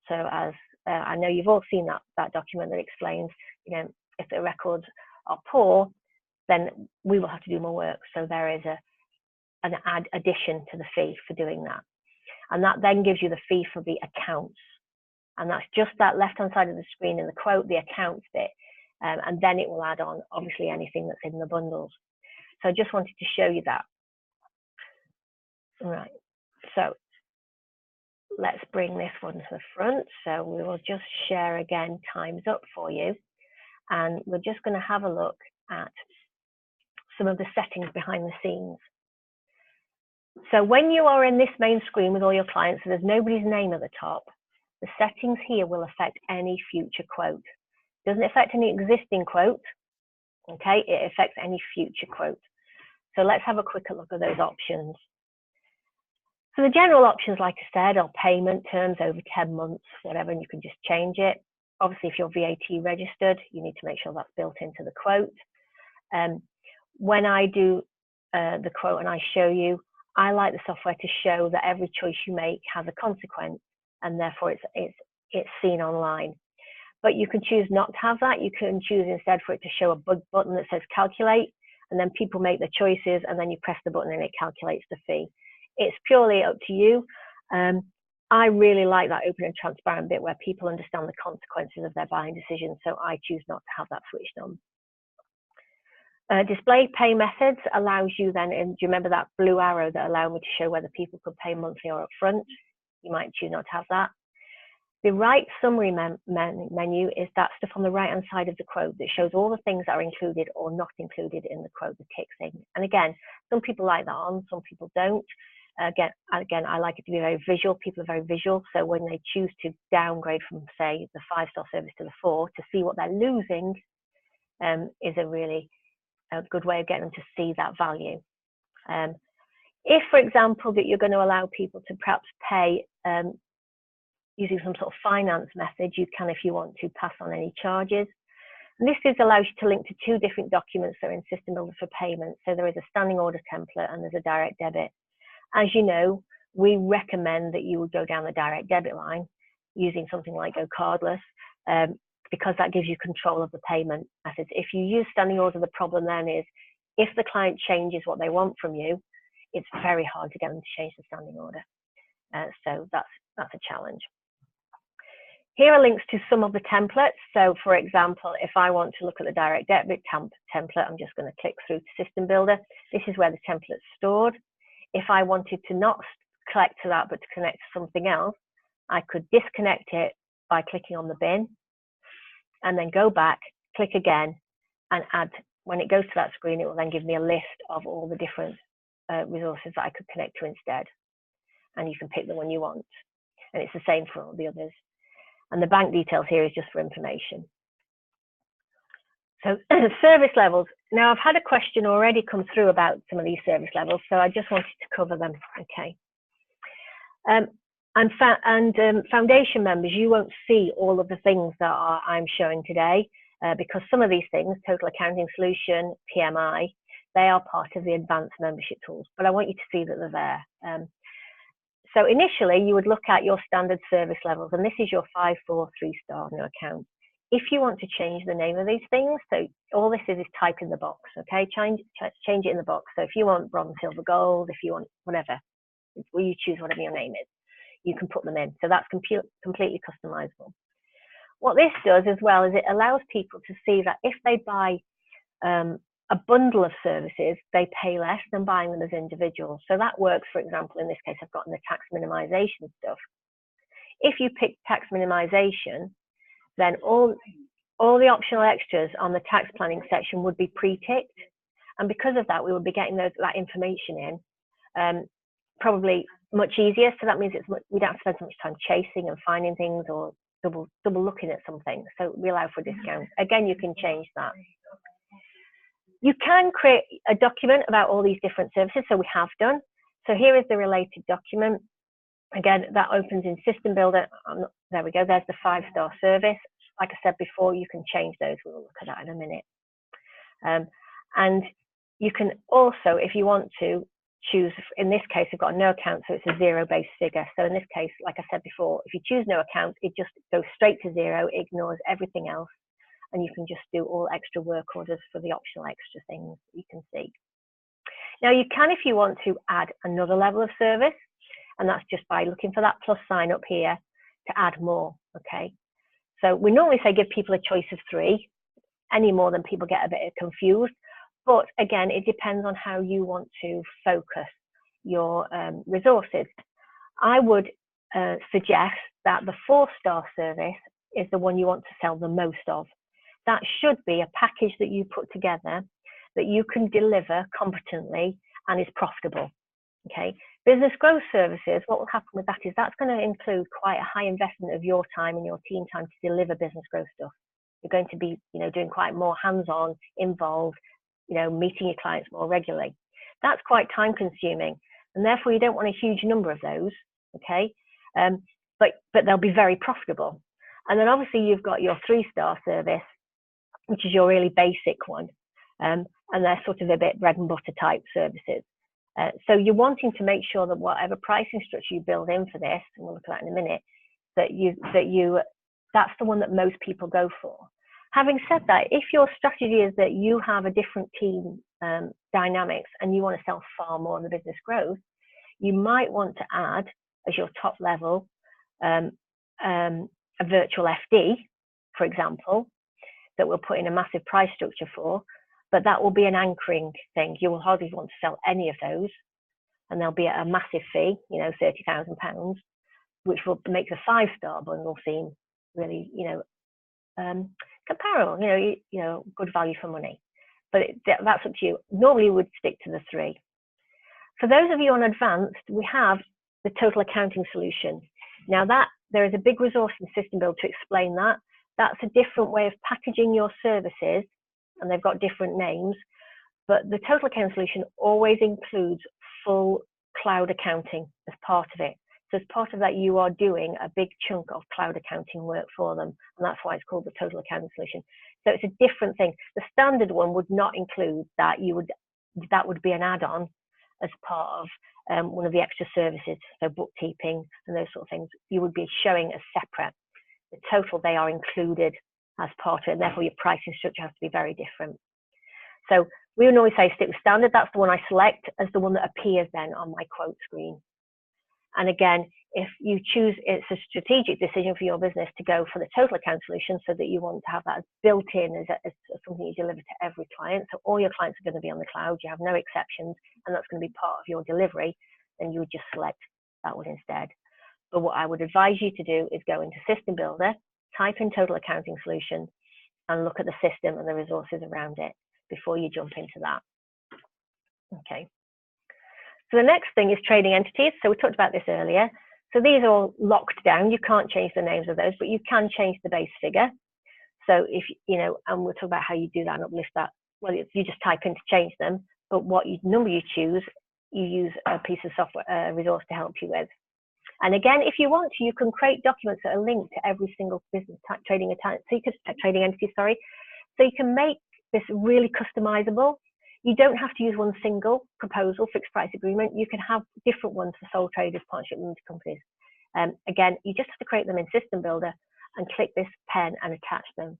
So as I know you've all seen that document that explains, if the records are poor, then we will have to do more work. So there is an addition to the fee for doing that. And that then gives you the fee for the accounts. And that's just that left-hand side of the screen in the quote, the accounts bit. And then it will add on, obviously, anything that's in the bundles. So I just wanted to show you that. All right, so let's bring this one to the front. So we will just share again, time's up for you. And we're just going to have a look at some of the settings behind the scenes. So when you are in this main screen with all your clients, so there's nobody's name at the top, the settings here will affect any future quote. Doesn't affect any existing quote, okay? It affects any future quote. So let's have a quick look at those options. So the general options, like I said, are payment terms over 10 months, whatever, and you can just change it. Obviously, if you're VAT registered, you need to make sure that's built into the quote. When I do the quote and I show you, I like the software to show that every choice you make has a consequence, and therefore it's seen online. But you can choose not to have that. You can choose instead for it to show a big button that says calculate, and then people make the choices, and then you press the button and it calculates the fee. It's purely up to you. I really like that open and transparent bit where people understand the consequences of their buying decisions, so I choose not to have that switched on. Display pay methods allows you then, and do you remember that blue arrow that allowed me to show whether people could pay monthly or upfront? You might choose not to have that. The right summary menu is that stuff on the right hand side of the quote that shows all the things that are included or not included in the quote, the tick thing. And again, some people like that on, some people don't. Again, I like it to be very visual. People are very visual. So when they choose to downgrade from, say, the 5-star service to the 4, to see what they're losing is a really good way of getting them to see that value. If, for example, that you're going to allow people to perhaps pay using some sort of finance method, you can, if you want to, pass on any charges. And this allows you to link to 2 different documents that are in System Builder for payment. So there is a standing order template and there's a direct debit. As you know, we recommend that you would go down the direct debit line using something like Go Cardless, because that gives you control of the payment methods. If you use standing order, the problem then is if the client changes what they want from you, it's very hard to get them to change the standing order. So that's a challenge. Here are links to some of the templates. So for example, if I want to look at the direct debit template, I'm just going to click through to System Builder. This is where the template's stored. If I wanted to not connect to that, but to connect to something else, I could disconnect it by clicking on the bin and then go back, click again, and add. When it goes to that screen, it will then give me a list of all the different resources that I could connect to instead. And you can pick the one you want. And it's the same for all the others. And the bank details here is just for information. So service levels. Now I've had a question already come through about some of these service levels, so I just wanted to cover them. Okay. Foundation members, you won't see all of the things that I'm showing today because some of these things, Total Accounting Solution, PMI, they are part of the advanced membership tools, but I want you to see that they're there. So initially, you would look at your standard service levels, and this is your 5, 4, 3-star no account. If you want to change the name of these things, so all this is type in the box, okay? Change it in the box. So if you want bronze, silver, gold, if you want whatever, well, you choose whatever your name is, you can put them in. So that's completely customizable. What this does as well is it allows people to see that if they buy a bundle of services, they pay less than buying them as individuals. So that works, for example, in this case, I've gotten the tax minimization stuff. If you pick tax minimization, then all the optional extras on the tax planning section would be pre-ticked. And because of that, we would be getting that information in probably much easier. So that means we don't have to spend so much time chasing and finding things or double looking at something. So we allow for discounts. Again, you can change that. You can create a document about all these different services, so we have done. So here is the related document. Again, that opens in System Builder. There we go, there's the 5-star service. Like I said before, you can change those. We'll look at that in a minute. And you can also, if you want to, choose, in this case, we've got no account, so it's a zero-based figure. So in this case, like I said before, if you choose no account, it just goes straight to 0, ignores everything else. And you can just do all extra work orders for the optional extra things that you can see. Now you can, if you want to, add another level of service, and that's just by looking for that plus sign up here to add more, okay? So we normally say give people a choice of 3, any more than people get a bit confused, but again, it depends on how you want to focus your resources. I would suggest that the 4-star service is the one you want to sell the most of. That should be a package that you put together that you can deliver competently and is profitable, okay? Business growth services, what will happen with that is that's going to include quite a high investment of your time and your team time to deliver business growth stuff. You're going to be, doing quite more hands-on, involved, meeting your clients more regularly. That's quite time consuming, and therefore you don't want a huge number of those, okay? But they'll be very profitable. And then obviously you've got your 3-star service, which is your really basic one. And they're sort of a bit bread and butter type services. So you're wanting to make sure that whatever pricing structure you build in for this, and we'll look at that in a minute, that's the one that most people go for. Having said that, if your strategy is that you have a different team dynamics and you want to sell far more of the business growth, you might want to add as your top level a virtual FD, for example, that we'll put in a massive price structure for, but that will be an anchoring thing. You will hardly want to sell any of those, and there'll be a massive fee, £30,000, which will make the 5-star bundle seem really, comparable, good value for money. But that's up to you. Normally, we would stick to the 3. For those of you on advanced, we have the Total Accounting Solution. Now there is a big resource in System Builder to explain that. That's a different way of packaging your services, and they've got different names, but the Total Accounting Solution always includes full cloud accounting as part of it. So as part of that, you are doing a big chunk of cloud accounting work for them, and that's why it's called the Total Accounting Solution. So it's a different thing. The standard one would not include that. That would be an add-on as part of one of the extra services, so bookkeeping and those sort of things. You would be showing as separate. The total, they are included as part of it, and therefore your pricing structure has to be very different. So we would normally say stick with standard. That's the one I select as the one that appears then on my quote screen. And again, if you choose, it's a strategic decision for your business to go for the total account solution, so that you want to have that built in as something you deliver to every client. So all your clients are going to be on the cloud. You have no exceptions, and that's going to be part of your delivery. Then you would just select that one instead. But what I would advise you to do is go into System Builder, type in Total Accounting Solution, and look at the system and the resources around it before you jump into that. Okay. So the next thing is trading entities. So we talked about this earlier. So these are all locked down. You can't change the names of those, but you can change the base figure. So if, you know, and we'll talk about how you do that and uplift that. Well, you just type in to change them, but what number you choose, you use a piece of software, resource to help you with. And again, if you want to, you can create documents that are linked to every single business type, trading entity, sorry. So you can make this really customizable. You don't have to use one single proposal, fixed price agreement. You can have different ones for sole traders, partnership limited companies. Again, you just have to create them in System Builder and click this pen and attach them.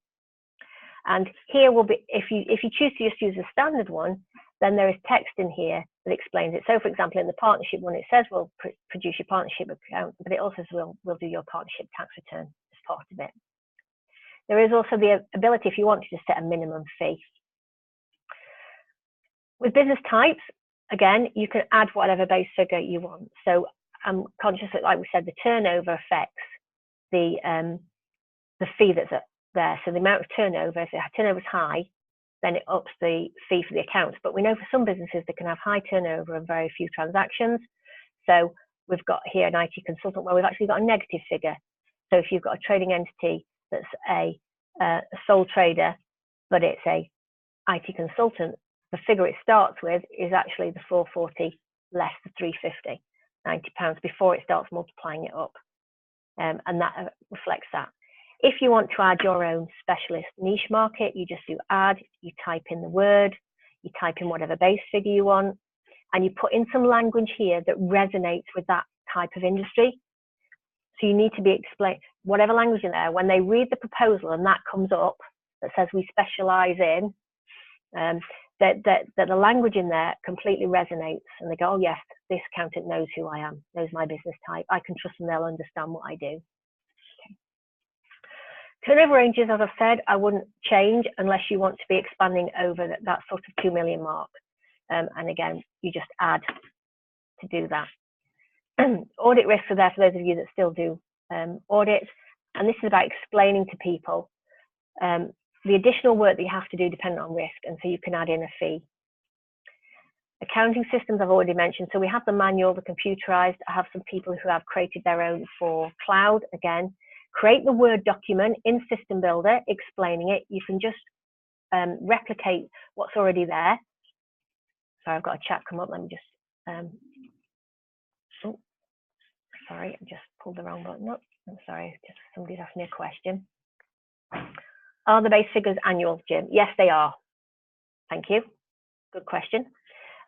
And here will be, if you choose to just use a standard one, then there is text in here that explains it. So for example, in the partnership one, it says we'll produce your partnership account, but it also says we'll do your partnership tax return as part of it. There is also the ability, if you want to, just set a minimum fee. With business types, again, you can add whatever base figure you want. So I'm conscious that, like we said, the turnover affects the fee that's there. So the amount of turnover, if the turnover is high, then it ups the fee for the accounts. But we know for some businesses that can have high turnover and very few transactions. So we've got here an IT consultant where we've actually got a negative figure. So if you've got a trading entity that's a sole trader, but it's a IT consultant, the figure it starts with is actually the 440 less the 350, £90 before it starts multiplying it up. And that reflects that. If you want to add your own specialist niche market, you just do add, you type in the word, you type in whatever base figure you want, and you put in some language here that resonates with that type of industry. So you need to be explained, whatever language in there, when they read the proposal and that comes up that says we specialize in, that the language in there completely resonates, and they go, oh yes, this accountant knows who I am, knows my business type, I can trust them, they'll understand what I do. Turnover ranges, as I've said, I wouldn't change unless you want to be expanding over that sort of 2 million mark. And again, you just add to do that. Audit risks are there for those of you that still do audits. And this is about explaining to people the additional work that you have to do depending on risk. And so you can add in a fee. Accounting systems I've already mentioned. So we have the manual, the computerized. I have some people who have created their own for cloud. Again, create the Word document in System Builder, explaining it. You can just replicate what's already there. Sorry, I've got a chat come up. Let me just, oh, sorry, I just pulled the wrong button up. I'm sorry, just somebody's asked me a question. Are the base figures annual, Jim? Yes, they are. Thank you. Good question.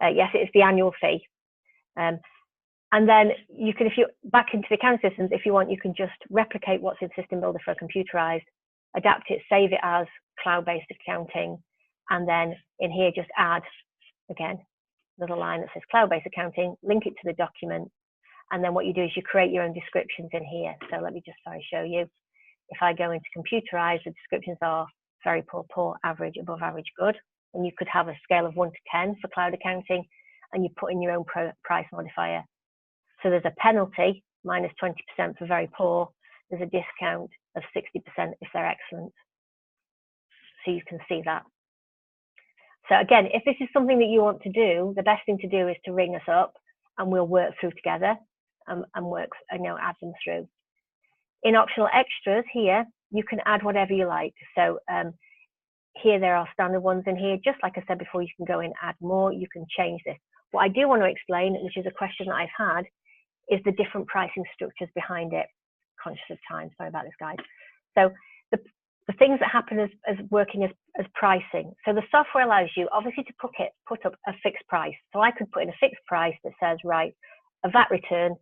Yes, it's the annual fee. And then you can, if you back into the accounting systems, if you want, you can just replicate what's in System Builder for a computerized, adapt it, save it as cloud-based accounting, and then in here just add, again, another line that says cloud-based accounting, link it to the document, and then what you do is you create your own descriptions in here. So let me just, show you. If I go into computerized, the descriptions are very poor, poor, average, above average, good. And you could have a scale of 1 to 10 for cloud accounting, and you put in your own price modifier. So there's a penalty, minus 20% for very poor. There's a discount of 60% if they're excellent. So you can see that. So again, if this is something that you want to do, the best thing to do is to ring us up and we'll work through together and add them through. In optional extras here, you can add whatever you like. So here there are standard ones in here. Just like I said before, you can go in, add more, you can change this. What I do want to explain, which is a question that I've had, is the different pricing structures behind it. Conscious of time, sorry about this, guys. So the things that happen as working as pricing. So the software allows you obviously to put up a fixed price. So I could put in a fixed price that says, right, a VAT return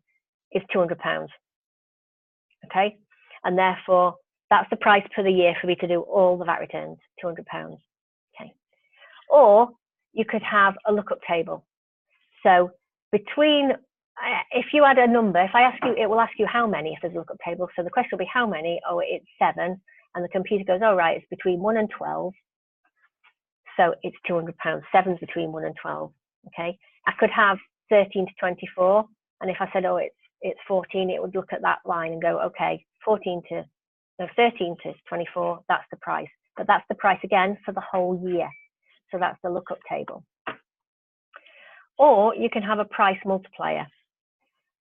is £200. Okay, and therefore that's the price for the year for me to do all the VAT returns, £200. Okay, or you could have a lookup table. So between if you add a number, if I ask you, it will ask you how many if there's a lookup table. So the question will be how many? Oh, it's 7. And the computer goes, oh, right, it's between 1 and 12. So it's £200. 7's between 1 and 12. Okay. I could have 13 to 24. And if I said, oh, it's 14, it would look at that line and go, okay, 13 to 24, that's the price. But that's the price again for the whole year. So that's the lookup table. Or you can have a price multiplier.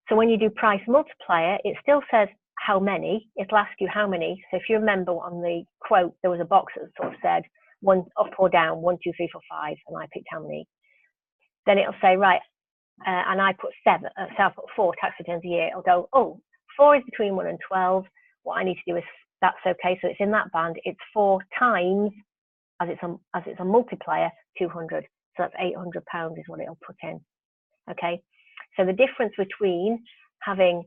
So when you do price multiplier, it still says how many. It'll ask you how many. So if you remember on the quote, there was a box that sort of said 1 up or down, 1, 2, 3, 4, 5, and I picked how many. Then it'll say, right, and I put 7, so I put 4 tax returns a year. It'll go, oh, 4 is between 1 and 12. What I need to do is, that's okay. So it's in that band. It's 4 times, as it's a multiplier, 200. So that's £800 is what it'll put in. Okay. So the difference between having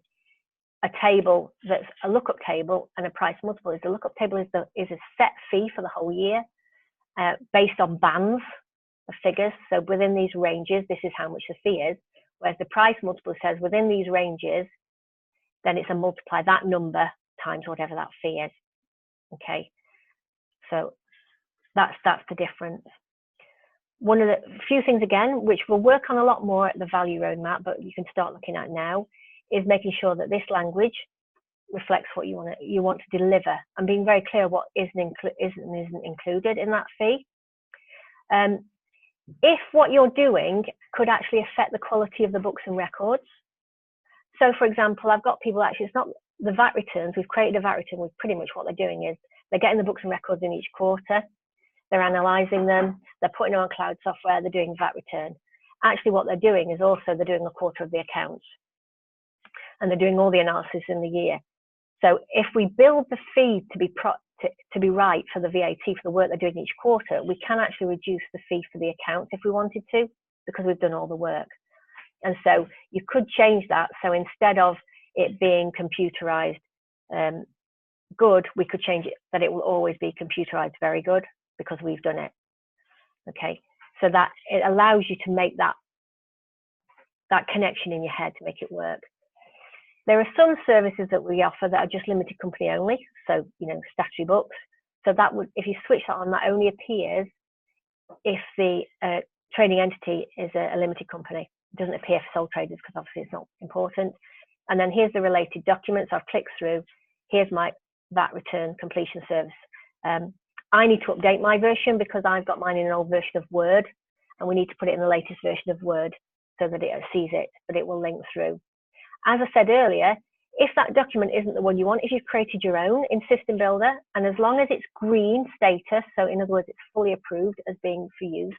a table that's a lookup table and a price multiple is the lookup table is a set fee for the whole year based on bands of figures. So within these ranges, this is how much the fee is. Whereas the price multiple says within these ranges, then it's a multiply that number times whatever that fee is. Okay. So that's the difference. One of the few things again, which we'll work on a lot more at the value roadmap, but you can start looking at now, is making sure that this language reflects what you want to deliver, and being very clear what isn't included in that fee. If what you're doing could actually affect the quality of the books and records. So for example, I've got people actually, it's not the VAT returns, we've created a VAT return with pretty much what they're doing is they're getting the books and records in each quarter. They're analysing them, they're putting them on cloud software, they're doing VAT return. Actually, what they're doing is also they're doing a quarter of the accounts. And they're doing all the analysis in the year. So if we build the fee to be right for the VAT, for the work they're doing each quarter, we can actually reduce the fee for the accounts if we wanted to, because we've done all the work. And so you could change that. So instead of it being computerized good, we could change it that it will always be computerized very good, because we've done it. Okay, so that it allows you to make that connection in your head to make it work. There are some services that we offer that are just limited company only, so statutory books. So that would, if you switch that on, that only appears if the trading entity is a limited company. It doesn't appear for sole traders because obviously it's not important. And then here's the related documents. I've clicked through. Here's my VAT return completion service. I need to update my version because I've got mine in an old version of Word, and we need to put it in the latest version of Word so that it sees it, but it will link through. As I said earlier, if that document isn't the one you want, if you've created your own in System Builder, and as long as it's green status, so in other words, it's fully approved as being for use,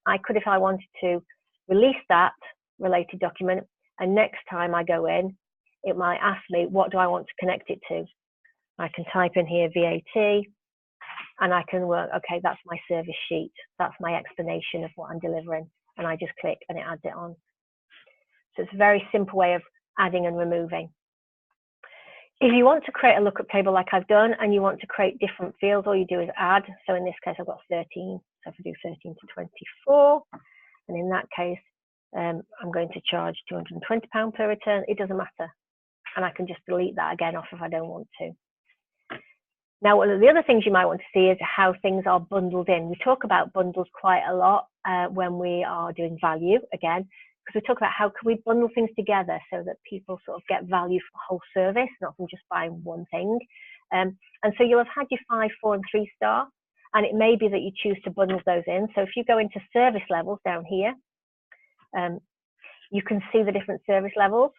I could, if I wanted to, release that related document, and next time I go in, it might ask me, what do I want to connect it to? I can type in here VAT, and I can work, okay, that's my service sheet. That's my explanation of what I'm delivering. And I just click and it adds it on. So it's a very simple way of adding and removing. If you want to create a lookup table like I've done, and you want to create different fields, all you do is add. So in this case, I've got 13. So if I do 13 to 24, and in that case, I'm going to charge £220 per return. It doesn't matter. And I can just delete that again off if I don't want to. Now, one of the other things you might want to see is how things are bundled in. We talk about bundles quite a lot when we are doing value, again, because we talk about how can we bundle things together so that people sort of get value for the whole service, not from just buying one thing. And so you'll have had your 5, 4, and 3 star, and it may be that you choose to bundle those in. So if you go into service levels down here, you can see the different service levels.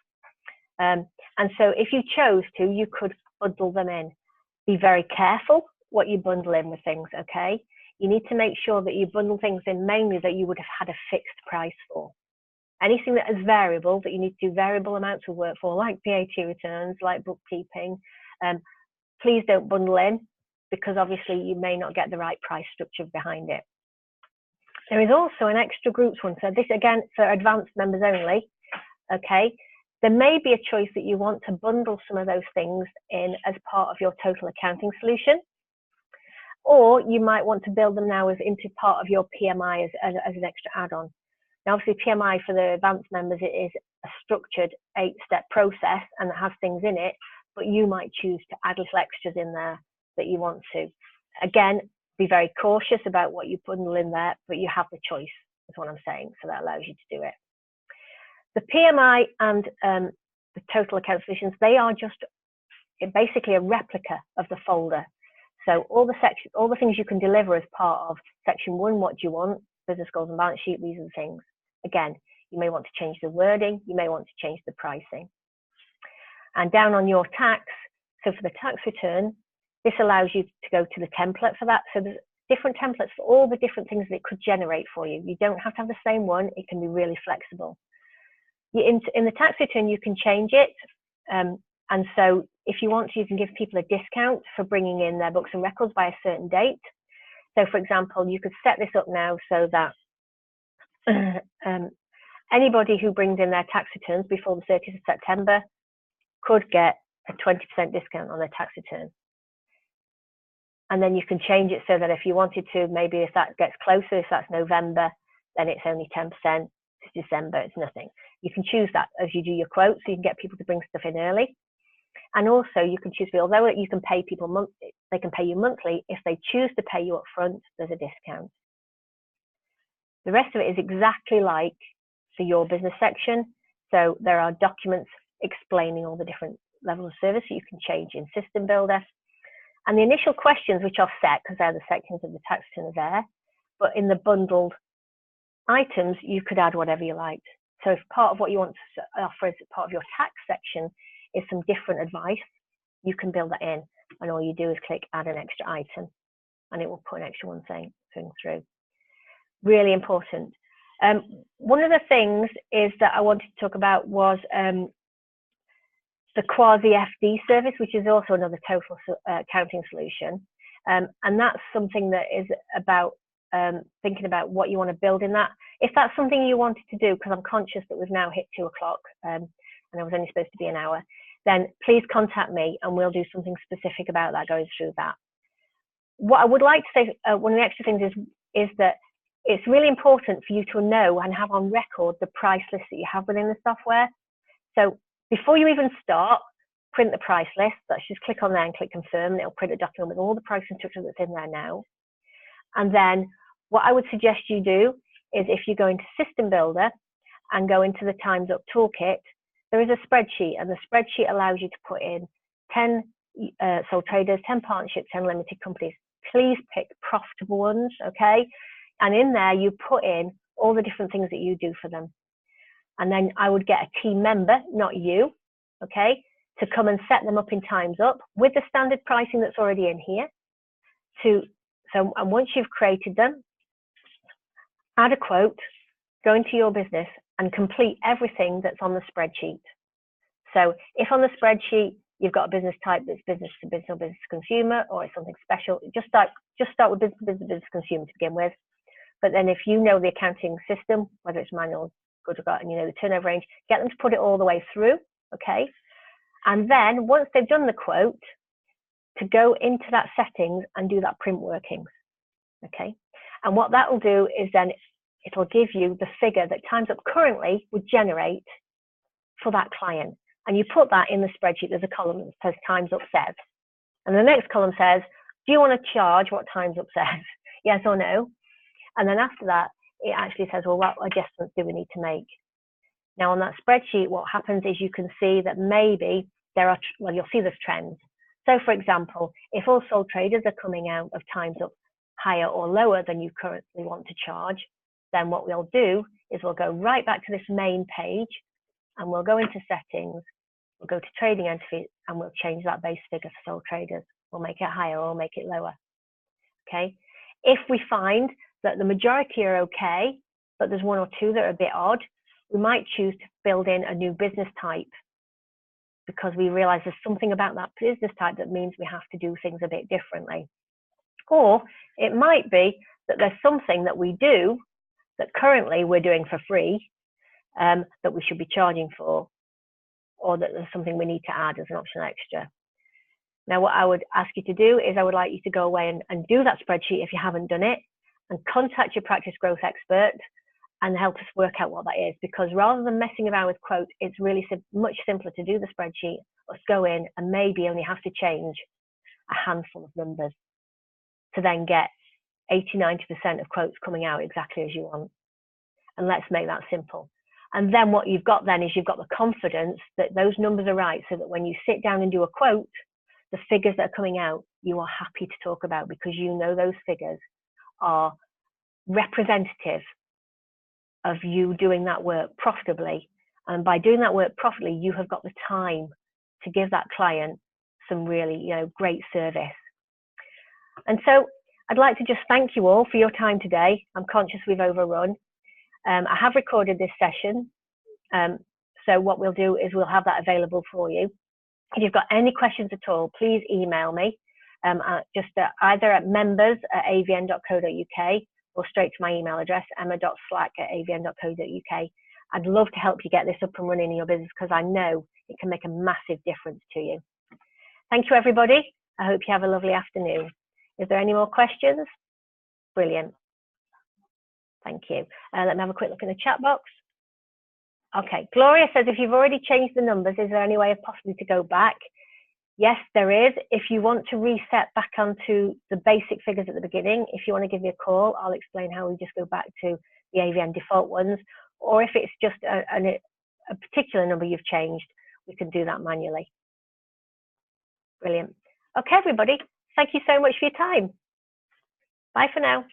And so if you chose to, you could bundle them in. Be very careful what you bundle in with things, okay? You need to make sure that you bundle things in mainly that you would have had a fixed price for. Anything that is variable, that you need to do variable amounts of work for, like VAT returns, like bookkeeping, please don't bundle in, because obviously you may not get the right price structure behind it. There is also an extra groups one. So this, again, for advanced members only, okay? There may be a choice that you want to bundle some of those things in as part of your total accounting solution, or you might want to build them now as into part of your PMI as an extra add-on. Now, obviously, PMI for the advanced members, it is a structured 8-step process and it has things in it, but you might choose to add little extras in there that you want to. Again, be very cautious about what you bundle in there, but you have the choice, is what I'm saying, so that allows you to do it. The PMI and the total account solutions, they are just basically a replica of the folder. So all the things you can deliver as part of section 1, what do you want, business goals and balance sheet, these are the things. Again, you may want to change the wording, you may want to change the pricing. And down on your tax, so for the tax return, this allows you to go to the template for that. So there's different templates for all the different things that it could generate for you. You don't have to have the same one, it can be really flexible. In the tax return, you can change it. And so if you want to, you can give people a discount for bringing in their books and records by a certain date. So for example, you could set this up now so that anybody who brings in their tax returns before the 30th of September could get a 20% discount on their tax return. And then you can change it so that if you wanted to, maybe if that gets closer, if that's November, then it's only 10%. If it's December, it's nothing. You can choose that as you do your quotes, so you can get people to bring stuff in early. And also you can choose, although you can pay people monthly, they can pay you monthly. If they choose to pay you up front, there's a discount. The rest of it is exactly like the Your Business section. So there are documents explaining all the different levels of service that you can change in System Builder. And the initial questions, which are set because they're the sections of the tax return are there, but in the bundled items, you could add whatever you liked. So if part of what you want to offer as part of your tax section is some different advice, you can build that in, and all you do is click add an extra item, and it will put an extra one thing through. Really important. One of the things is that I wanted to talk about was the quasi-FD service, which is also another total accounting solution. And that's something that is about thinking about what you want to build in that. If that's something you wanted to do, because I'm conscious that we've now hit 2 o'clock and I was only supposed to be an hour, then please contact me and we'll do something specific about that, going through that. What I would like to say, one of the extra things is that it's really important for you to know and have on record the price list that you have within the software. So before you even start, print the price list. Let's just click on there and click confirm, and it'll print a document with all the price instructions that's in there now. And then what I would suggest you do is, if you go into System Builder and go into the Times Up toolkit, there is a spreadsheet, and the spreadsheet allows you to put in 10 sole traders, 10 partnerships, 10 limited companies. Please pick profitable ones, okay? And in there, you put in all the different things that you do for them. And then I would get a team member, not you, okay, to come and set them up in Times Up with the standard pricing that's already in here. And once you've created them, add a quote, go into Your Business and complete everything that's on the spreadsheet. So if on the spreadsheet you've got a business type that's business to business or business to consumer, or it's something special, just start with business to business, business to consumer to begin with. But then if you know the accounting system, whether it's manual, good or got, and you know the turnover range, get them to put it all the way through, okay? And then once they've done the quote, to go into that settings and do that print workings, okay? And what that will do is then it'll give you the figure that Times Up currently would generate for that client. And you put that in the spreadsheet. There's a column that says Times Up says. And the next column says, do you want to charge what Times Up says? Yes or no? And then after that, it actually says, well, what adjustments do we need to make? Now on that spreadsheet, what happens is you can see that maybe there are, well, you'll see there's trends. So for example, if all sole traders are coming out of Times Up higher or lower than you currently want to charge, then what we'll do is we'll go right back to this main page and we'll go into settings, we'll go to trading entity, and we'll change that base figure for sole traders. We'll make it higher or we'll make it lower, okay? If we find that the majority are okay, but there's 1 or 2 that are a bit odd, we might choose to build in a new business type, because we realize there's something about that business type that means we have to do things a bit differently. Or it might be that there's something that we do that currently we're doing for free that we should be charging for, or that there's something we need to add as an optional extra. Now, what I would ask you to do is I would like you to go away and do that spreadsheet if you haven't done it, and contact your practice growth expert and help us work out what that is, because rather than messing around with quotes, it's really much simpler to do the spreadsheet. Let's go in and maybe only have to change a handful of numbers to then get 80–90% of quotes coming out exactly as you want. And let's make that simple. And then what you've got then is you've got the confidence that those numbers are right, so that when you sit down and do a quote, the figures that are coming out, you are happy to talk about, because you know those figures are representative of you doing that work profitably. And by doing that work profitably, you have got the time to give that client some really, great service. And so I'd like to just thank you all for your time today. I'm conscious we've overrun. I have recorded this session. So what we'll do is we'll have that available for you. If you've got any questions at all, please email me either at members@avn.co.uk or straight to my email address, emma.slack@avn.co.uk. I'd love to help you get this up and running in your business, because I know it can make a massive difference to you. Thank you, everybody. I hope you have a lovely afternoon. Is there any more questions? Brilliant. Thank you. Let me have a quick look in the chat box. Okay, Gloria says, if you've already changed the numbers, is there any way of possibly to go back? Yes, there is. If you want to reset back onto the basic figures at the beginning, if you want to give me a call, I'll explain how we just go back to the AVN default ones. Or if it's just a particular number you've changed, we can do that manually. Brilliant. Okay, everybody. Thank you so much for your time. Bye for now.